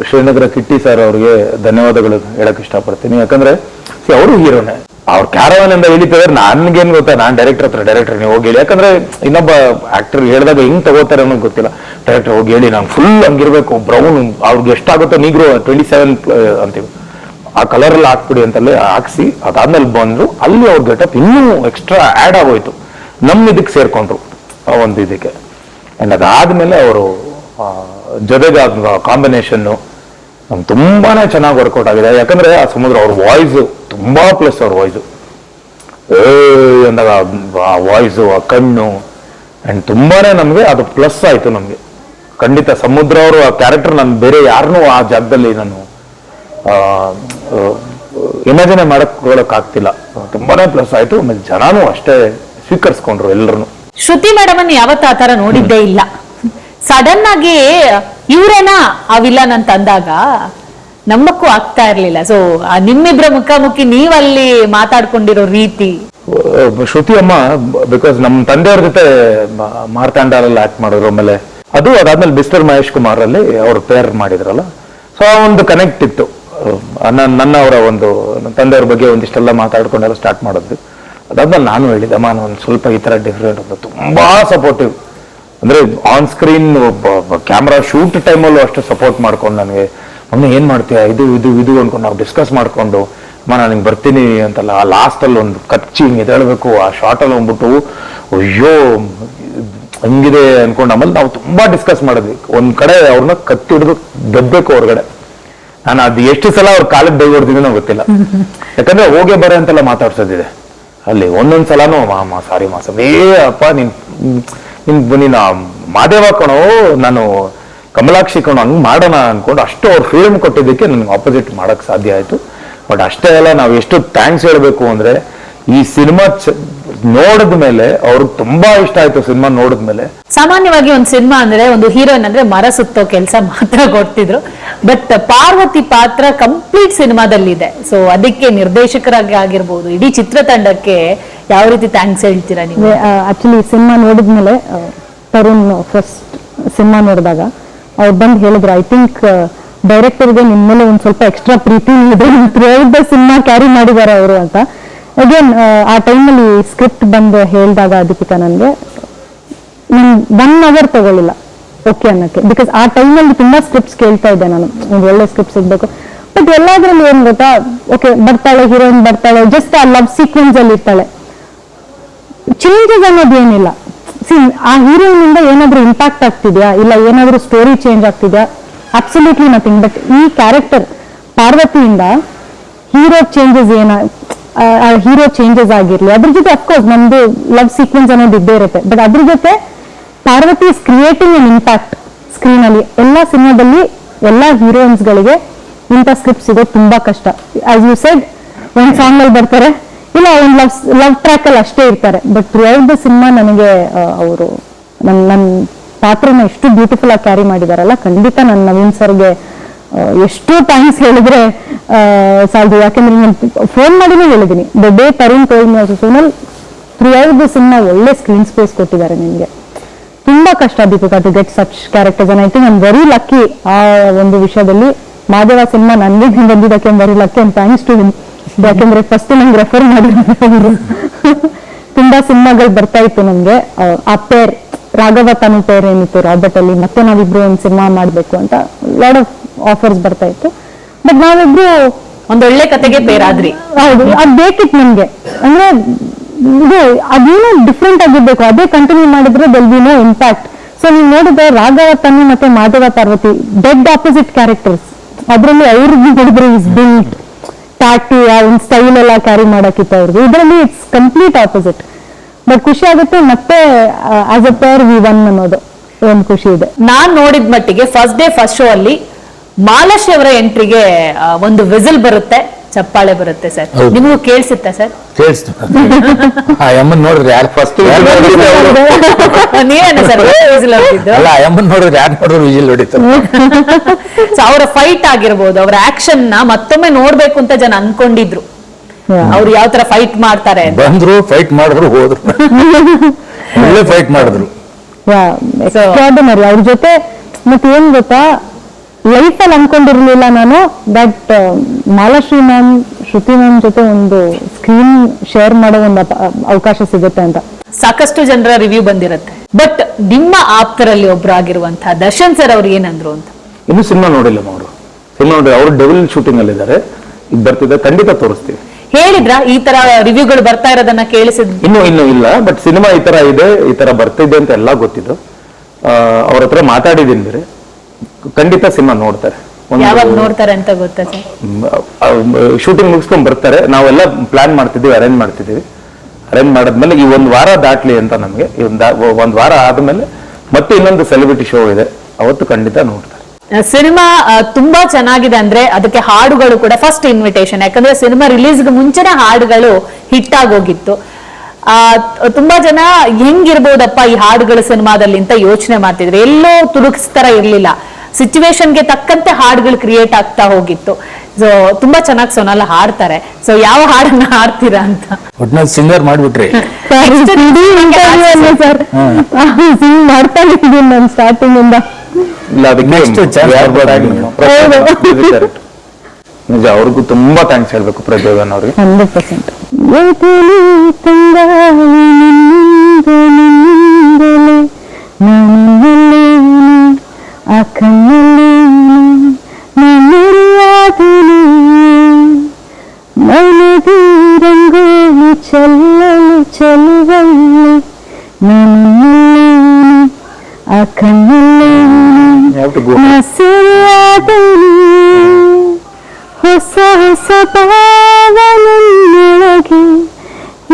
ಶ್ರೀನಗರ ಕಿಟ್ಟಿ ಸರ್ ಅವ್ರಿಗೆ ಧನ್ಯವಾದಗಳು ಹೇಳಕ್ ಇಷ್ಟಪಡ್ತೀನಿ. ಯಾಕಂದ್ರೆ ಅವರು ಹೀರೋನೇ, ಅವ್ರ ಕ್ಯಾರವಾನ್ ಇಂದ ಹೇಳಿದ್ದಾರೆ. ನನ್ಗೇನ್ ಗೊತ್ತಾ, ನಾನ್ ಡೈರೆಕ್ಟರ್ ನೀವು ಹೋಗಿ ಹೇಳಿ. ಯಾಕಂದ್ರೆ ಇನ್ನೊಬ್ಬ ಆಕ್ಟರ್ ಹೇಳಿದಾಗ ಹೆಂಗ್ ತಗೋತಾರೆ ಅನ್ನೋದು ಗೊತ್ತಿಲ್ಲ. ಡೈರೆಕ್ಟರ್ ಹೋಗಿ ಹೇಳಿ, ನಾನು ಫುಲ್ ಹಂಗಿರ್ಬೇಕು, ಬ್ರೌನ್, ಅವ್ರಿಗೆ ಎಷ್ಟಾಗುತ್ತೋ ನೀಗ್ರೋ 27 ಅಂತೀವಿ, ಆ ಕಲರ್ ಅಲ್ಲಿ ಹಾಕ್ಬಿಡಿ ಅಂತಲ್ಲಿ ಹಾಕ್ಸಿ, ಅದಾದ್ಮೇಲೆ ಬಂದ್ರು. ಅಲ್ಲಿ ಅವ್ರ ಗೆಟಪ್ ಇನ್ನೂ ಎಕ್ಸ್ಟ್ರಾ ಆಡ್ ಆಗೋಯ್ತು, ನಮ್ ಇದಕ್ಕೆ ಸೇರ್ಕೊಂಡ್ರು ಆ ಒಂದು ಇದಕ್ಕೆ. ಅಂಡ್ ಅದಾದ್ಮೇಲೆ ಅವರು ಜೊತೆಗೆ ಕಾಂಬಿನೇಷನ್ ನಮ್ಗೆ ತುಂಬಾನೇ ಚೆನ್ನಾಗಿ ವರ್ಕೌಟ್ ಆಗಿದೆ. ಯಾಕಂದ್ರೆ ಆ ಸಮುದ್ರ ಅವ್ರ ವಾಯ್ಸ್ ತುಂಬಾ ಪ್ಲಸ್, ಅವ್ರ ವಾಯ್ಸು ಅಂದಾಗ ಆ ವಾಯ್ಸು, ಆ ಕಣ್ಣು, ಅಂಡ್ ತುಂಬಾನೇ ನಮ್ಗೆ ಅದು ಪ್ಲಸ್ ಆಯ್ತು ನಮ್ಗೆ. ಖಂಡಿತ ಸಮುದ್ರ ಅವರು ಆ ಕ್ಯಾರೆಕ್ಟರ್ ನಾನು ಬೇರೆ ಯಾರನ್ನೂ ಆ ಜಾಗದಲ್ಲಿ ನಾನು ಇಮ್ಯಾಜಿನ್ ಮಾಡಕ್ ಆಗ್ತಿಲ್ಲ. ತುಂಬಾನೇ ಪ್ಲಸ್ ಆಯ್ತು. ಆಮೇಲೆ ಜನನೂ ಅಷ್ಟೇ ಸ್ವೀಕರಿಸ್ಕೊಂಡ್ರು ಎಲ್ಲರೂ. ಶ್ರುತಿ ಮೇಡಮ್ ಅನ್ನು ಯಾವತ್ತ ಆ ತರ ನೋಡಿದ್ದೇ ಇಲ್ಲ. ಸಡನ್ ಆಗಿ ಇವ್ರೇನಾ ಆ ವಿಲನ್ ಅಂತ ಅಂದಾಗ ನಂಬಕ್ಕೂ ಆಗ್ತಾ ಇರ್ಲಿಲ್ಲ. ಸೊ ನಿಮ್ಮಿಬ್ರ ಮುಖಾಮುಖಿ ನೀವಲ್ಲಿ ಮಾತಾಡ್ಕೊಂಡಿರೋ ರೀತಿ. ಶ್ರುತಿ ಅಮ್ಮ ಬಿಕಾಸ್ ನಮ್ಮ ತಂದೆಯವ್ರ ಜೊತೆ ಮಾರ್ತಾಂಡರಲ್ಲಿ ಆಕ್ಟ್ ಮಾಡಿದ್ರು. ಆಮೇಲೆ ಅದಾದ್ಮೇಲೆ ಮಿಸ್ಟರ್ ಮಹೇಶ್ ಕುಮಾರ್ ಅಲ್ಲಿ ಅವ್ರು ಪೇರ್ ಮಾಡಿದ್ರಲ್ಲ, ಸೊ ಆ ಒಂದು ಕನೆಕ್ಟ್ ಇತ್ತು. ನನ್ನ ಅವರ ಒಂದು ತಂದೆಯವ್ರ ಬಗ್ಗೆ ಒಂದಿಷ್ಟೆಲ್ಲ ಮಾತಾಡ್ಕೊಂಡೆಲ್ಲ ಸ್ಟಾರ್ಟ್ ಮಾಡಿದ್ವಿ. ಅದಾದ್ಮೇಲೆ ನಾನು ಹೇಳಿದೆ, ಅಮ್ಮ ನಾನು ಒಂದು ಸ್ವಲ್ಪ ಈ ತರ ಡಿಫ್ರೆಂಟ್ ಅಂತ. ತುಂಬಾ ಸಪೋರ್ಟಿವ್, ಅಂದ್ರೆ ಆನ್ ಸ್ಕ್ರೀನ್ ಕ್ಯಾಮ್ರಾ ಶೂಟ್ ಟೈಮಲ್ಲೂ ಅಷ್ಟು ಸಪೋರ್ಟ್ ಮಾಡ್ಕೊಂಡು ನನಗೆ, ಮಮ್ಮಿ ಏನ್ ಮಾಡ್ತೀಯಾ, ಇದು ಅನ್ಕೊಂಡು ನಾವು ಡಿಸ್ಕಸ್ ಮಾಡ್ಕೊಂಡು, ಅಮ್ಮ ನಾನು ಹಿಂಗೆ ಬರ್ತೀನಿ ಅಂತಲ್ಲ. ಆ ಲಾಸ್ಟ್ ಅಲ್ಲಿ ಒಂದು ಕಚ್ಚಿ ಹಿಂಗೆ ಎದ್ದೇಳ್ಬೇಕು, ಆ ಶಾರ್ಟ್ ಅಲ್ಲಿ ಹೋಗ್ಬಿಟ್ಟು ಅಯ್ಯೋ ಹಂಗಿದೆ ಅನ್ಕೊಂಡು ಆಮೇಲೆ ನಾವು ತುಂಬಾ ಡಿಸ್ಕಸ್ ಮಾಡಿದ್ವಿ. ಒಂದ್ ಕಡೆ ಅವ್ರನ್ನ ಕತ್ತಿ ಹಿಡಿದು ಗೆದ್ಬೇಕು ಹೊರಗಡೆ. ನಾನು ಅದು ಎಷ್ಟು ಸಲ ಅವ್ರ ಕಾಲಕ್ಕೆ ಬೈ ಹೊಡ್ದಿದ್ದೀನೋ ಗೊತ್ತಿಲ್ಲ. ಯಾಕಂದ್ರೆ ಹೋಗೇ ಬರ ಅಂತೆಲ್ಲ ಮಾತಾಡ್ಸೋದಿದೆ ಅಲ್ಲಿ ಒಂದೊಂದ್ ಸಲಾನು ಸಾರಿ ಮಾಸಮ್ ಅಪ್ಪ ನೀನು ಮಾದೇವ ಕಣೋ, ನಾನು ಕಮಲಾಕ್ಷಿ ಕಣೋ, ಹಂಗ್ ಮಾಡೋಣ ಅನ್ಕೊಂಡು ಅಷ್ಟು ಅವ್ರು ಫ್ರೀಡಮ್ ಕೊಟ್ಟಿದ್ದಕ್ಕೆ ನನ್ಗೆ ಆಪೋಸಿಟ್ ಮಾಡಕ್ ಸಾಧ್ಯ ಆಯ್ತು. ಬಟ್ ಅಷ್ಟೇ ಅಲ್ಲ, ನಾವು ಎಷ್ಟು ಥ್ಯಾಂಕ್ಸ್ ಹೇಳ್ಬೇಕು ಅಂದ್ರೆ ಈ ಸಿನಿಮಾ ನೋಡಿದ ಮೇಲೆ ಅವ್ರಿಗೆ ತುಂಬಾ ಇಷ್ಟ ಆಯ್ತು. ಸಿನಿಮಾ ನೋಡಿದ್ಮೇಲೆ ಸಾಮಾನ್ಯವಾಗಿ ಒಂದು ಸಿನಿಮಾ ಅಂದ್ರೆ ಒಂದು ಹೀರೋಯಿನ್ ಅಂದ್ರೆ ಮರ ಸುತ್ತೋ ಕೆಲಸ ಮಾತ್ರ ಕೊಡ್ತಿದ್ರು. ಬಟ್ ಪಾರ್ವತಿ ಪಾತ್ರ ಕಂಪ್ಲೀಟ್ ಸಿನಿಮಾದಲ್ಲಿದೆ. ಸೊ ಅದಕ್ಕೆ ನಿರ್ದೇಶಕರಾಗಿ ಆಗಿರ್ಬೋದು, ಇಡೀ ಚಿತ್ರತಂಡಕ್ಕೆ ಯಾವ ರೀತಿ ಥ್ಯಾಂಕ್ಸ್ ಹೇಳ್ತೀರಾ ನೀವು? ಆಕ್ಚುಲಿ ಸಿನಿಮಾ ನೋಡಿದ್ಮೇಲೆ ತರುಣ್ ಫಸ್ಟ್ ಸಿನಿಮಾ ನೋಡಿದಾಗ ಅವ್ರು ಬಂದು ಹೇಳಿದ್ರು, ಐ ಥಿಂಕ್ ಡೈರೆಕ್ಟರ್ಗೆ ನಿಮ್ಮ ಮೇಲೆ ಒಂದ್ ಸ್ವಲ್ಪ ಎಕ್ಸ್ಟ್ರಾ ಪ್ರೀತಿ ಇದೆ, ಥ್ರೂಔಟ್ ಸಿನಿಮಾ ಕ್ಯಾರಿ ಮಾಡಿದ್ದಾರೆ ಅವರು ಅಂತ. ಅಗೇನ್ ಆ ಟೈಮಲ್ಲಿ ಸ್ಕ್ರಿಪ್ಟ್ ಬಂದು ಹೇಳಿದಾಗ ದೀಪಿಕಾ ನನಗೆ 1 hour ತಗೊಳ್ಳಿಲ್ಲ ಓಕೆ ಅನ್ನಕ್ಕೆ. ಬಿಕಾಸ್ ಆ ಟೈಮಲ್ಲಿ ತುಂಬಾ ಸ್ಕ್ರಿಪ್ಟ್ಸ್ ಕೇಳ್ತಾ ಇದ್ದೆ ನಾನು, ಒಂದು ಒಳ್ಳೆ ಸ್ಕ್ರಿಪ್ಟ್ ಸಿಗ್ಬೇಕು. ಬಟ್ ಎಲ್ಲಾದ್ರಲ್ಲಿ ಏನ್ ಗೊತ್ತಾ, ಓಕೆ ಬರ್ತಾಳೆ ಹೀರೋಯಿನ್ ಬರ್ತಾಳೆ, ಜಸ್ಟ್ ಆ ಲವ್ ಸೀಕ್ವೆನ್ಸ್ ಅಲ್ಲಿ ಇರ್ತಾಳೆ, ಚೇಂಜಸ್ ಅನ್ನೋದು ಏನಿಲ್ಲ. ಆ ಹೀರೋಯಿನ್ ಇಂದ ಏನಾದ್ರೂ ಇಂಪ್ಯಾಕ್ಟ್ ಆಗ್ತಿದ್ಯಾ, ಇಲ್ಲ ಏನಾದ್ರೂ ಸ್ಟೋರಿ ಚೇಂಜ್ ಆಗ್ತಿದ್ಯಾ? Absolutely nothing. ಬಟ್ ಈ ಕ್ಯಾರೆಕ್ಟರ್ ಪಾರ್ವತಿಯಿಂದ ಹೀರೋ ಚೇಂಜಸ್ ಆಗಿರ್ಲಿ, ಅದ್ರ ಜೊತೆ ಅಫ್ಕೋರ್ಸ್ ನಮ್ದು ಲವ್ ಸೀಕ್ವೆನ್ಸ್ ಅನ್ನೋದು ಇದ್ದೇ ಇರುತ್ತೆ. ಬಟ್ ಅದ್ರ ಜೊತೆ Parvati is creating an impact screen ಅಲ್ಲಿ. ಎಲ್ಲಾ ಸಿನಿಮಾದಲ್ಲಿ ಎಲ್ಲಾ ಹೀರೋಯಿನ್ಸ್ ಗಳಿಗೆ ಇಂಥ ಸ್ಕ್ರಿಪ್ಟ್ ಸಿಗೋದು ತುಂಬಾ ಕಷ್ಟ. ಆಸ್ ಯು ಸೆಡ್, ಒಂದ್ ಸಾಂಗ್ ಅಲ್ಲಿ ಬರ್ತಾರೆ, ಇಲ್ಲ ಒಂದು ಲವ್ ಟ್ರ್ಯಾಕ್ ಅಲ್ಲಿ ಅಷ್ಟೇ ಇರ್ತಾರೆ. ಬಟ್ ಥ್ರೂಔಟ್ ದ ಸಿನಿಮಾ ನನಗೆ ಅವರು ನನ್ನ ಪಾತ್ರನ ಎಷ್ಟು ಬ್ಯೂಟಿಫುಲ್ ಆಗಿ ಕ್ಯಾರಿ ಮಾಡಿದಾರಲ್ಲ, ಖಂಡಿತ ನನ್ನ ನವೀನ್ ಸರ್ಗೆ ಎಷ್ಟು ಥ್ಯಾಂಕ್ಸ್ ಹೇಳಿದ್ರೆ ಸಾಲದು. ಯಾಕಂದ್ರೆ ನಾನು ಫೋನ್ ಮಾಡಿನೇ ಹೇಳಿದೀನಿ, the day Tarun told me Sonal throughout the cinema ಒಳ್ಳೆ ಸ್ಕ್ರೀನ್ ಸ್ಪೇಸ್ ಕೊಟ್ಟಿದ್ದಾರೆ ನಿಮ್ಗೆ. ತುಂಬಾ ಕಷ್ಟ Deepika to get such characters. And I think I am very lucky ಆ ಒಂದು ವಿಷಯದಲ್ಲಿ. ಮಾದೇವ ಸಿನಿಮಾ ನನಗೆ ಬಂದಿದ್ದಕ್ಕೆ very lucky and thanks to him. ಯಾಕೆಂದ್ರೆ ಫಸ್ಟ್ ನಂಗೆ ರೆಫರ್ ಮಾಡಿದ್ರು. ತುಂಬಾ ಸಿನಿಮಾಗಳು ಬರ್ತಾ ಇತ್ತು ನಮ್ಗೆ. ಆ ಪೇರ್ ರಾಘವ ತನು ಪೇರ್ ಏನಿತ್ತು ರಾಬರ್ಟ್ ಅಲ್ಲಿ, ಮತ್ತೆ ನಾವಿಬ್ರು ಒಂದು ಸಿನಿಮಾ ಮಾಡ್ಬೇಕು ಅಂತ ಲಾಟ್ ಆಫ್ ಆಫರ್ಸ್ ಬರ್ತಾ ಇತ್ತು. ಬಟ್ ನಾವಿಬ್ರು ಒಂದೊಳ್ಳೆ ಕತೆಗೆ ಪೇರಾದ್ರಿ. ಹೌದು, ಅದ್ ಬೇಕಿತ್ತು ನಮ್ಗೆ. ಅಂದ್ರೆ ಇದು ಅದೇನೋ ಡಿಫ್ರೆಂಟ್ ಆಗಿರ್ಬೇಕು, ಅದೇ ಕಂಟಿನ್ಯೂ ಮಾಡಿದ್ರೆ they'll be no impact. So ನೀವು ನೋಡಿದ್ರೆ ರಾಘವ ತನು ಮತ್ತೆ Madhava Parvati dead opposite characters. ಅದ್ರಲ್ಲಿ ಅವ್ರಿಗೆ ನೋಡಿದ್ರೆ ಇಸ್ ಬಿಲ್ಟ್ ಟ್ಯಾಟು ಒಂದು ಸ್ಟೈಲ್ ಎಲ್ಲ ಕ್ಯಾರಿ ಮಾಡಕ್ಕಿತ್ತು ಅವ್ರಿಗೆ. ಇದರಲ್ಲಿ ಇಟ್ಸ್ ಕಂಪ್ಲೀಟ್ ಆಪೋಸಿಟ್. ಬಟ್ ಖುಷಿ ಆಗುತ್ತೆ, ಮತ್ತೆ as a pair we won ಅನ್ನೋದು ಒಂದು ಖುಷಿ ಇದೆ. ನಾನ್ ನೋಡಿದ ಮಟ್ಟಿಗೆ ಫಸ್ಟ್ ಡೇ ಫಸ್ಟ್ ಶೋ ಅಲ್ಲಿ ಮಾಲಾಶ್ರೀ ಅವರ ಎಂಟ್ರಿಗೆ ಒಂದು ವಿಸಿಲ್ ಬರುತ್ತೆ, ಚಪ್ಪಾಳೆ ಬರುತ್ತೆ ಸರ್. ಹೌದು. ನಿಮಗೂ ಕೇಳಿಸುತ್ತಾ ಸರ್? ಕೇಳಿಸ್ತು. ಆ ಅಮ್ಮನ್ ನೋಡಿದ್ರೆ ಯಾರು ಫಸ್ಟ್ ನೀವೇನ ಸರ್ ವಿಸಿಲ್ ಹೊಡಿದ್ದು? ಅಲ್ಲ, ಆ ಅಮ್ಮನ್ ನೋಡಿದ್ರೆ ಯಾರು ನೋಡಿದ್ರು ವಿಜಿಲ್ ಹೊಡಿತಾರೆ. ಸೊ ಅವರ ಫೈಟ್ ಆಗಿರ್ಬೋದು, ಅವರ ಆಕ್ಷನ್ ನ ಮತ್ತೊಮ್ಮೆ ನೋಡ್ಬೇಕು ಅಂತ ಜನ ಅನ್ಕೊಂಡಿದ್ರು. ಅವ್ರು ಯಾವ ತರ ಫೈಟ್ ಮಾಡ್ತಾರೆ ಅಂತ. ಬಂದ್ರು, ಫೈಟ್ ಮಾಡಿದ್ರು, ಹೋದ್ರು. ಒಳ್ಳೆ ಫೈಟ್ ಮಾಡಿದ್ರು. ಎಕ್ಸ್ಟ್ರಾರ್ಡಿನರಿ ಅವ್ರ ಜೊತೆ. ಮತ್ತೆ ಏನ್ ಗೊತ್ತಾ, ಲೈಫಲ್ಲಿ ಅನ್ಕೊಂಡಿರ್ಲಿಲ್ಲ ನಾನು that Malashri ma'am, Shruti ma'am ಜೊತೆ ಒಂದು ಸ್ಕ್ರೀನ್ ಶೇರ್ ಮಾಡೋ ಒಂದು ಅವಕಾಶ ಸಿಗುತ್ತೆ ಅಂತ. ಸಾಕಷ್ಟು ಜನರ ರಿವ್ಯೂ ಬಂದಿರುತ್ತೆ. ಬಟ್ ನಿಮ್ಮ ಆಪ್ತರಲ್ಲಿ ಒಬ್ರು ಆಗಿರುವಂತಹ ದರ್ಶನ್ ಸರ್ ಅವ್ರು ಏನಂದ್ರು ಅಂತ? ಇನ್ನು ಸಿನಿಮಾ ನೋಡಿಲ್ಲ ಅವರು. ಸಿನಿಮಾ ನೋಡಿ, ಅವರು ಡೆವಿಲ್ ಶೂಟಿಂಗ್ ಅಲ್ಲಿ ಇದ್ದಾರೆ. ಈಗ ಬರ್ತಿದೆ, ಖಂಡಿತ ತೋರಿಸ್ತೀವಿ. ಹೇಳಿದ್ರ ಈ ತರ ರಿವ್ಯೂಗಳು ಬರ್ತಾ ಇರೋದನ್ನ ಕೇಳಿಸಿದ್? ಇನ್ನು ಇಲ್ಲ. ಬಟ್ ಸಿನಿಮಾ ಈ ತರ ಇದೆ, ಈ ತರ ಬರ್ತಿದೆ ಅಂತ ಎಲ್ಲ ಗೊತ್ತಿದ್ದು. ಅವ್ರ ಹತ್ರ ಮಾತಾಡಿದೀನಿ ಬೇರೆ. ಖಂಡಿತ ಸಿನಿಮಾ ನೋಡ್ತಾರೆ. ಯಾವಾಗ ನೋಡ್ತಾರೆ ಅಂತ ಗೊತ್ತಾ ಸರ್? ಶೂಟಿಂಗ್ ಮುಗಿಸ್ಕೊಂಡ್ ಬರ್ತಾರೆ. ನಾವೆಲ್ಲ ಪ್ಲಾನ್ ಮಾಡ್ತಿದ್ದೀವಿ, ಅರೇಂಜ್ ಮಾಡ್ತಿದ್ದೀವಿ. ಅರೇಂಜ್ ಮಾಡಿದ್ಮೇಲೆ ಈ ಒಂದು ವಾರ ದಾಟ್ಲಿ ಅಂತ ನಮ್ಗೆ. ಈ ಒಂದ್ ವಾರ ಆದ್ಮೇಲೆ ಮತ್ತೆ ಇನ್ನೊಂದು ಸೆಲೆಬ್ರಿಟಿ ಶೋ ಇದೆ, ಅವತ್ತು ಖಂಡಿತ ನೋಡ್ತಾರೆ. ಸಿನಿಮಾ ತುಂಬಾ ಚೆನ್ನಾಗಿದೆ ಅಂದ್ರೆ ಅದಕ್ಕೆ ಹಾಡುಗಳು ಕೂಡ ಫಸ್ಟ್ ಇನ್ವಿಟೇಷನ್. ಯಾಕಂದ್ರೆ ಸಿನಿಮಾ ರಿಲೀಸ್ಗೆ ಮುಂಚೆನೆ ಹಾಡುಗಳು ಹಿಟ್ ಆಗೋಗಿತ್ತು. ತುಂಬಾ ಜನ ಹೆಂಗಿರ್ಬೋದಪ್ಪ ಈ ಹಾಡುಗಳು ಸಿನಿಮಾದಲ್ಲಿ ಅಂತ ಯೋಚನೆ ಮಾಡ್ತಿದ್ರು. ಎಲ್ಲೋ ತುಡುಕ್ಸ್ತರ ಇರ್ಲಿಲ್ಲ, ಸಿಚುವೇಶನ್ಗೆ ತಕ್ಕಂತೆ ಹಾಡುಗಳು ಕ್ರಿಯೇಟ್ ಆಗ್ತಾ ಹೋಗಿತ್ತು. ಸೊ ತುಂಬಾ ಚೆನ್ನಾಗಿ ಸೋನಲ್ ಹಾಡ್ತಾರೆ. ಸೊ ಯಾವ ಹಾಡನ್ನ ಹಾಡ್ತೀರಾ ಅಂತ? ಒಟ್ನಲ್ಲಿ ಸಿಂಗರ್ ಮಾಡ್ಬಿಟ್ರಿ. ಸರ್ ಸಿಂಗ್ ಮಾಡ್ತಾನೆ ಇದ್ದೀನಿ ನಾನು ಸ್ಟಾರ್ಟಿಂಗ್ ಇಂದ. ನಿಜ, ಅವ್ರಿಗೂ ತುಂಬಾ ಥ್ಯಾಂಕ್ಸ್ ಹೇಳ್ಬೇಕು ಪ್ರಜ್ವಲ್ ಅವ್ರಿಗೆ. 100%. ಆ ಕಣ್ಣಲ್ಲಿ ಮನದಿ ರಂಗೋಲಿ ಚೆಲ್ಲಲು ಚೆಲುವಲ್ಲಿ ಆ ಕಣ್ಣಲ್ಲಿ You have to go. ಹಸಿರಾದಲಿ ಸ್ವಭಾವನೊಳಗೆ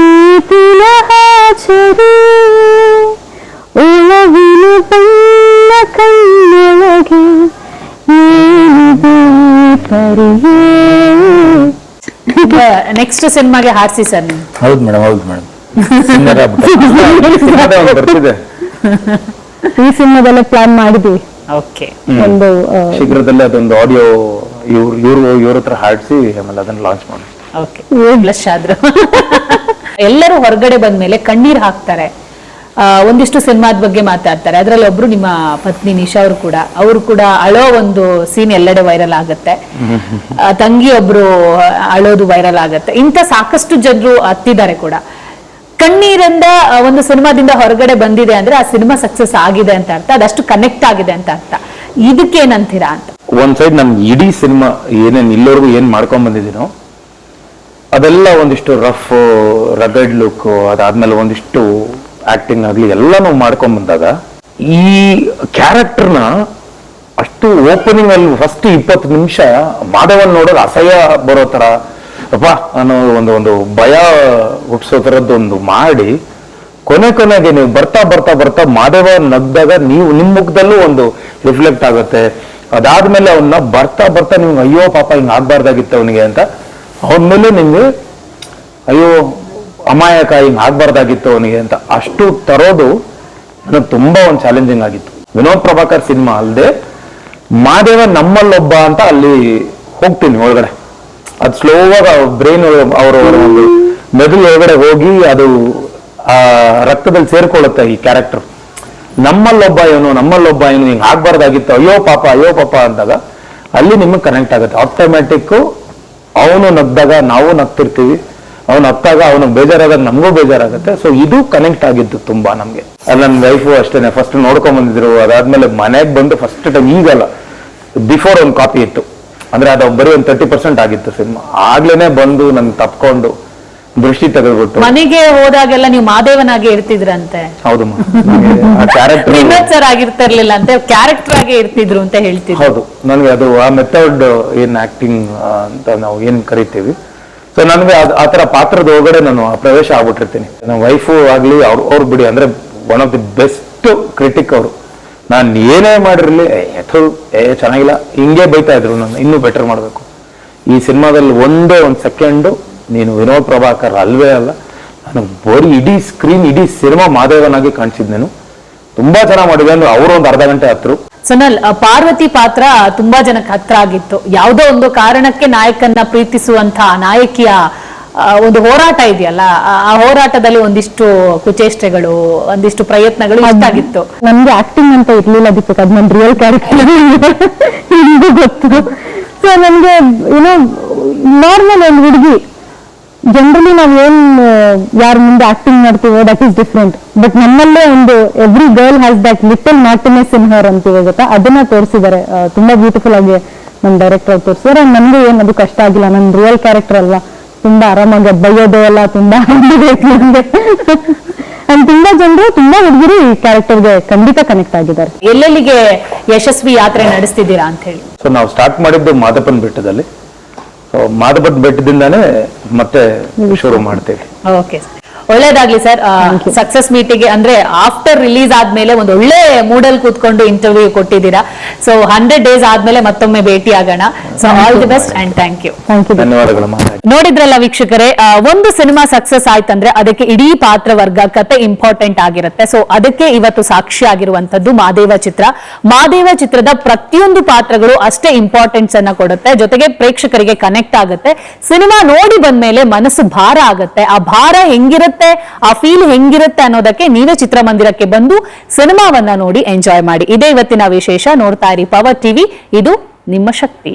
ಈ ತಿಲಹಾಚರಿ ಒಳವಿನ ಬಣ್ಣ ಕಣ್ಣೊಳಗೆ ಏನಿದೆ ಪರಿಯೇ. ನೆಕ್ಸ್ಟ್ ಸಿನಿಮಾಗೆ ಹಾಡ್ಸಿ ಸರ್ ನೀವು. ಹೌದು ಮೇಡಮ್ ಬರ್ತಿದೆ. ಈ ಸಿನಿಮಾದಲ್ಲೇ ಪ್ಲಾನ್ ಮಾಡಿದ್ವಿ. ಓಕೆ, ಒಂದು ಶೀಘ್ರದಲ್ಲೇ ಅದೊಂದು ಆಡಿಯೋ ಇವ್ರ ಹತ್ರ ಹಾಡಿಸಿ ಆಮೇಲೆ ಅದನ್ನ ಲಾಂಚ್ ಮಾಡಿ. ಓಕೆ, ಬ್ಲಶ್ ಆದ್ರು. ಎಲ್ಲರೂ ಹೊರಗಡೆ ಬಂದ್ಮೇಲೆ ಕಣ್ಣೀರ್ ಹಾಕ್ತಾರೆ, ಒಂದಿಷ್ಟು ಸಿನಿಮಾದ ಬಗ್ಗೆ ಮಾತಾಡ್ತಾರೆ. ಅದ್ರಲ್ಲಿ ಒಬ್ರು ನಿಮ್ಮ ಪತ್ನಿ ನಿಶಾ ಅವರು ಕೂಡ ಅಳೋ ಒಂದು ಸೀನ್ ಎಲ್ಲೆಡೆ ವೈರಲ್ ಆಗುತ್ತೆ. ತಂಗಿ ಒಬ್ರು ಅಳೋದು ವೈರಲ್ ಆಗುತ್ತೆ. ಇಂಥ ಸಾಕಷ್ಟು ಜನರು ಹತ್ತಿದ್ದಾರೆ ಕೂಡ. ಕಣ್ಣೀರಿಂದ ಒಂದು ಸಿನಿಮಾದಿಂದ ಹೊರಗಡೆ ಬಂದಿದೆ ಅಂದ್ರೆ ಆ ಸಿನಿಮಾ ಸಕ್ಸಸ್ ಆಗಿದೆ ಅಂತ ಅರ್ಥ, ಅದಷ್ಟು ಕನೆಕ್ಟ್ ಆಗಿದೆ ಅಂತ ಅರ್ಥ. ಇದಕ್ಕೇನಂತೀರಾ ಅಂತ? ಒಂದ್ ಸೈಡ್ ನನ್ ಇಡೀ ಸಿನಿಮಾ ಏನೇನ್ ಇಲ್ಲವರೆಗೂ ಏನ್ ಮಾಡ್ಕೊಂಡ್ ಬಂದಿದ್ದೀನೋ ಅದೆಲ್ಲ ಒಂದಿಷ್ಟು ರಫ್ ರಗಡ್ ಲುಕ್, ಅದಾದ್ಮೇಲೆ ಒಂದಿಷ್ಟು ಆಕ್ಟಿಂಗ್ ಆಗ್ಲಿ ಎಲ್ಲಾನು ಮಾಡ್ಕೊಂಡ್ ಬಂದಾಗ ಈ ಕ್ಯಾರೆಕ್ಟರ್ನ ಅಷ್ಟು ಓಪನಿಂಗ್ ಅಲ್ಲಿ ಫಸ್ಟ್ 20 ನಿಮಿಷ ಮಾಧವನ್ ನೋಡೋದು ಅಸಹ್ಯ ಬರೋ ತರ ಅಪ್ಪ ಅನ್ನೋ ಒಂದು ಭಯ ಹುಟ್ಟಿಸೋ ತರದ್ದೊಂದು ಮಾಡಿ ಕೊನೆಗೆ ನೀವು ಬರ್ತಾ ಮಾಧವ ನಗ್ದಾಗ ನೀವು ನಿಮ್ ಮುಖದಲ್ಲೂ ಒಂದು ರಿಫ್ಲೆಕ್ಟ್ ಆಗುತ್ತೆ. ಅದಾದ್ಮೇಲೆ ಅವನ್ನ ಬರ್ತಾ ನಿಮ್ಗೆ ಅಯ್ಯೋ ಪಾಪ ಹಿಂಗ್ ಆಗ್ಬಾರ್ದಾಗಿತ್ತು ಅವನಿಗೆ ಅಂತ, ಅವನ ಮೇಲೆ ನಿಮ್ಗೆ ಅಯ್ಯೋ ಅಮಾಯಕ ಹಿಂಗ್ ಆಗ್ಬಾರ್ದಾಗಿತ್ತು ಅವನಿಗೆ ಅಂತ ಅಷ್ಟು ತರೋದು ನನಗೆ ತುಂಬಾ ಒಂದು ಚಾಲೆಂಜಿಂಗ್ ಆಗಿತ್ತು. ವಿನೋದ್ ಪ್ರಭಾಕರ್ ಸಿನಿಮಾ ಅಲ್ಲದೆ ಮಾದೇವ ನಮ್ಮಲ್ಲೊಬ್ಬ ಅಂತ ಅಲ್ಲಿ ಹೋಗ್ತೀನಿ ಒಳಗಡೆ. ಅದು ಸ್ಲೋವಾಗ ಬ್ರೈನ್ ಅವರ ಒಂದು ಮೆದುಳು ಒಳಗಡೆ ಹೋಗಿ ಅದು ಆ ರಕ್ತದಲ್ಲಿ ಸೇರ್ಕೊಳ್ಳುತ್ತೆ ಈ ಕ್ಯಾರೆಕ್ಟರ್. ನಮ್ಮಲ್ಲೊಬ್ಬ ಏನು ಹಿಂಗ್ ಆಗ್ಬಾರ್ದಾಗಿತ್ತು ಅಯ್ಯೋ ಪಾಪ ಅಂದಾಗ ಅಲ್ಲಿ ನಿಮಗೆ ಕನೆಕ್ಟ್ ಆಗುತ್ತೆ ಆಟೋಮ್ಯಾಟಿಕ್. ಅವನು ನಗ್ದಾಗ ನಾವು ನಗ್ತಿರ್ತೀವಿ, ಅವನು ಹತ್ತಾಗ ಅವನಿಗೆ ಬೇಜಾರಾದಾಗ ನಮಗೂ ಬೇಜಾರಾಗುತ್ತೆ. ಸೊ ಇದು ಕನೆಕ್ಟ್ ಆಗಿದ್ದು ತುಂಬಾ ನಮ್ಗೆ. ನನ್ನ ವೈಫು ಅಷ್ಟೇನೆ ಫಸ್ಟ್ ನೋಡ್ಕೊಂಡ್ ಬಂದಿದ್ರು. ಅದಾದ್ಮೇಲೆ ಮನೆಗೆ ಬಂದು ಫಸ್ಟ್ ಟೈಮ್, ಈಗಲ್ಲ ಬಿಫೋರ್ ಒಂದು ಕಾಪಿ ಇತ್ತು, ಅಂದ್ರೆ ಅದು ಬರೀ ಒಂದು 30% ಆಗಿತ್ತು ಸಿನಿಮಾ. ಆಗ್ಲೇನೆ ಬಂದು ನನ್ ತಪ್ಕೊಂಡು ದೃಷ್ಟಿ ತೆಗೆದ್ಬಿಟ್ಟು ಮನೆಗೆ ಹೋದಾಗೆಲ್ಲ ನೀವು ಮಾದೇವನಾಗೆ ಇರ್ತಿದ್ರಂತೆ. ಹೌದು, ಕ್ಯಾರೆಕ್ಟರ್ ವಿನೋದ್ ಸರ್ ಆಗಿರ್ತಿರ್ಲಿಲ್ಲ ಅಂತ ಕ್ಯಾರೆಕ್ಟರ್ ಆಗಿ ಇರ್ತಿದ್ರು ಅಂತ ಹೇಳ್ತಿದ್ರು. ಹೌದು, ನನಗೆ ಅದು ಆ ಮೆಥಡ್ ಏನ್ ಆಕ್ಟಿಂಗ್ ಅಂತ ನಾವು ಏನ್ ಕರಿತೀವಿ, ಸೊ ನನಗೆ ಆತರ ಪಾತ್ರದ ಒಳಗಡೆ ನಾನು ಪ್ರವೇಶ ಆಗ್ಬಿಟ್ಟಿರ್ತೀನಿ. ನನ್ನ ವೈಫು ಆಗ್ಲಿ ಅವ್ರು ಬಿಡಿ, ಅಂದ್ರೆ one of the best critic ಅವರು. ನಾನು ಏನೇ ಮಾಡಿರ್ಲಿ ಚೆನ್ನಾಗಿಲ್ಲ ಹಿಂಗೆ ಬೈತಾ ಇದ್ರು, ನಾನು ಇನ್ನೂ ಬೆಟರ್ ಮಾಡ್ಬೇಕು. ಈ ಸಿನಿಮಾದಲ್ಲಿ ಒಂದೇ ಒಂದು ಸೆಕೆಂಡು ನೀನು ವಿನೋದ್ ಪ್ರಭಾಕರ್ ಅಲ್ವೇ ಅಲ್ಲ, ನನಗೆ ಬರೀ ಇಡೀ ಸ್ಕ್ರೀನ್ ಇಡೀ ಸಿನಿಮಾ ಮಾದೇವನಾಗಿ ಕಾಣಿಸಿದ್ನೇನು. ತುಂಬಾ ಚೆನ್ನಾಗಿ ಮಾಡಿದೆ ಅಂದ್ರೆ ಅವರು ಒಂದು ಅರ್ಧ ಗಂಟೆ ಹತ್ರು. ಸೊನಲ್, ಪಾರ್ವತಿ ಪಾತ್ರ ತುಂಬಾ ಜನಕ್ಕೆ ಹತ್ರ ಆಗಿತ್ತು. ಯಾವುದೋ ಒಂದು ಕಾರಣಕ್ಕೆ ನಾಯಕನ್ನ ಪ್ರೀತಿಸುವಂತಹ ನಾಯಕಿಯ ಒಂದು ಹೋರಾಟ ಇದೆಯಲ್ಲ, ಆ ಹೋರಾಟದಲ್ಲಿ ಒಂದಿಷ್ಟು ಕುಚೇಷ್ಟೆಗಳು, ಒಂದಿಷ್ಟು ಪ್ರಯತ್ನಗಳು ಇಷ್ಟ ಆಗಿತ್ತು. ನನ್ಗೆ ಆಕ್ಟಿಂಗ್ ಅಂತ ಇರ್ಲಿಲ್ಲ ದೀಪಕ್, ಅದು ನನ್ನ ರಿಯಲ್ ಕ್ಯಾರೆಕ್ಟರ್ ನಿಮ್ಗೂ ಗೊತ್ತು. ಸೊ ನನ್ಗೆ ಏನೋ ನಾರ್ಮಲ್ ಒಂದು ಹುಡುಗಿ, ಜನರಲಿ ನಾವ್ ಏನ್ ಯಾರ ಮುಂದೆ ಆಕ್ಟಿಂಗ್ ಮಾಡ್ತೀವೋ ದಟ್ ಈಸ್ ಡಿಫ್ರೆಂಟ್. ಬಟ್ ನಮ್ಮಲ್ಲೇ ಒಂದು every girl has that little naughtiness in her ಅಂತೀವಿ ಗೊತ್ತಾ, ಅದನ್ನ ತೋರಿಸಿದ್ದಾರೆ ತುಂಬಾ ಬ್ಯೂಟಿಫುಲ್ ಆಗಿ ನಮ್ಮ ಡೈರೆಕ್ಟರ್ ತೋರಿಸಿದ್ದಾರೆ. ನನ್ಗೆ ಏನ್ ಅದು ಕಷ್ಟ ಆಗಿಲ್ಲ, ನನ್ನ ರಿಯಲ್ ಕ್ಯಾರೆಕ್ಟರ್ ಅಲ್ಲ, ತುಂಬಾ ಆರಾಮಾಗಿ ಬೈಯೋದು ಎಲ್ಲ ತುಂಬಾ ತುಂಬಾ ಜನರು ತುಂಬಾ ಹುಡುಗರು ಈ ಕ್ಯಾರೆಕ್ಟರ್ಗೆ ಖಂಡಿತ ಕನೆಕ್ಟ್ ಆಗಿದ್ದಾರೆ. ಎಲ್ಲೆಲ್ಲಿಗೆ ಯಶಸ್ವಿ ಯಾತ್ರೆ ನಡೆಸ್ತಿದ್ದೀರಾ ಅಂತ ಹೇಳಿ? ಸೊ ನಾವು ಸ್ಟಾರ್ಟ್ ಮಾಡಿದ್ದು ಮಾದಪ್ಪನ ಬೆಟ್ಟದಲ್ಲಿ. ಸೊ ಮಾದಪ್ಪನ ಬೆಟ್ಟದಿಂದಾನೇ ಮತ್ತೆ ಶುರು ಮಾಡ್ತೇವೆ. ಓಕೆ, ಒಳ್ಳೇದಾಗ್ಲಿ ಸರ್. ಸಕ್ಸಸ್ ಮೀಟಿಗೆ ಅಂದ್ರೆ ಆಫ್ಟರ್ ರಿಲೀಸ್ ಆದ್ಮೇಲೆ ಒಂದು ಒಳ್ಳೆ ಮೂಡಲ್ ಕೂತ್ಕೊಂಡು ಇಂಟರ್ವ್ಯೂ ಕೊಟ್ಟಿದ್ದೀರಾ. ಸೊ 100 days ಆದ್ಮೇಲೆ ಮತ್ತೊಮ್ಮೆ ಭೇಟಿ ಆಗೋಣ. So all the best and thank you. ಧನ್ಯವಾದಗಳು. ನೋಡಿದ್ರಲ್ಲ ವೀಕ್ಷಕರೇ, ಒಂದು ಸಿನಿಮಾ ಸಕ್ಸಸ್ ಆಯ್ತಂದ್ರೆ ಅದಕ್ಕೆ ಇಡೀ ಪಾತ್ರ ವರ್ಗ ಕತೆ ಇಂಪಾರ್ಟೆಂಟ್ ಆಗಿರುತ್ತೆ. ಸೊ ಅದಕ್ಕೆ ಇವತ್ತು ಸಾಕ್ಷಿ ಆಗಿರುವಂತದ್ದು ಮಾದೇವ ಚಿತ್ರ. ಮಾದೇವ ಚಿತ್ರದ ಪ್ರತಿಯೊಂದು ಪಾತ್ರಗಳು ಅಷ್ಟೇ ಇಂಪಾರ್ಟೆನ್ಸ್ ಅನ್ನ ಕೊಡುತ್ತೆ, ಜೊತೆಗೆ ಪ್ರೇಕ್ಷಕರಿಗೆ ಕನೆಕ್ಟ್ ಆಗುತ್ತೆ. ಸಿನಿಮಾ ನೋಡಿ ಬಂದ್ಮೇಲೆ ಮನಸ್ಸು ಭಾರ ಆಗುತ್ತೆ. ಆ ಭಾರ ಹೆಂಗಿರುತ್ತೆ, ಆ ಫೀಲ್ ಹೆಂಗಿರುತ್ತೆ ಅನ್ನೋದಕ್ಕೆ ನೀವೇ ಚಿತ್ರಮಂದಿರಕ್ಕೆ ಬಂದು ಸಿನಿಮಾವನ್ನ ನೋಡಿ ಎಂಜಾಯ್ ಮಾಡಿ. ಇದೇ ಇವತ್ತಿನ ವಿಶೇಷ. ನೋಡ್ತಾ ಇರಿ ಪವರ್ ಟಿವಿ, ಇದು ನಿಮ್ಮ ಶಕ್ತಿ.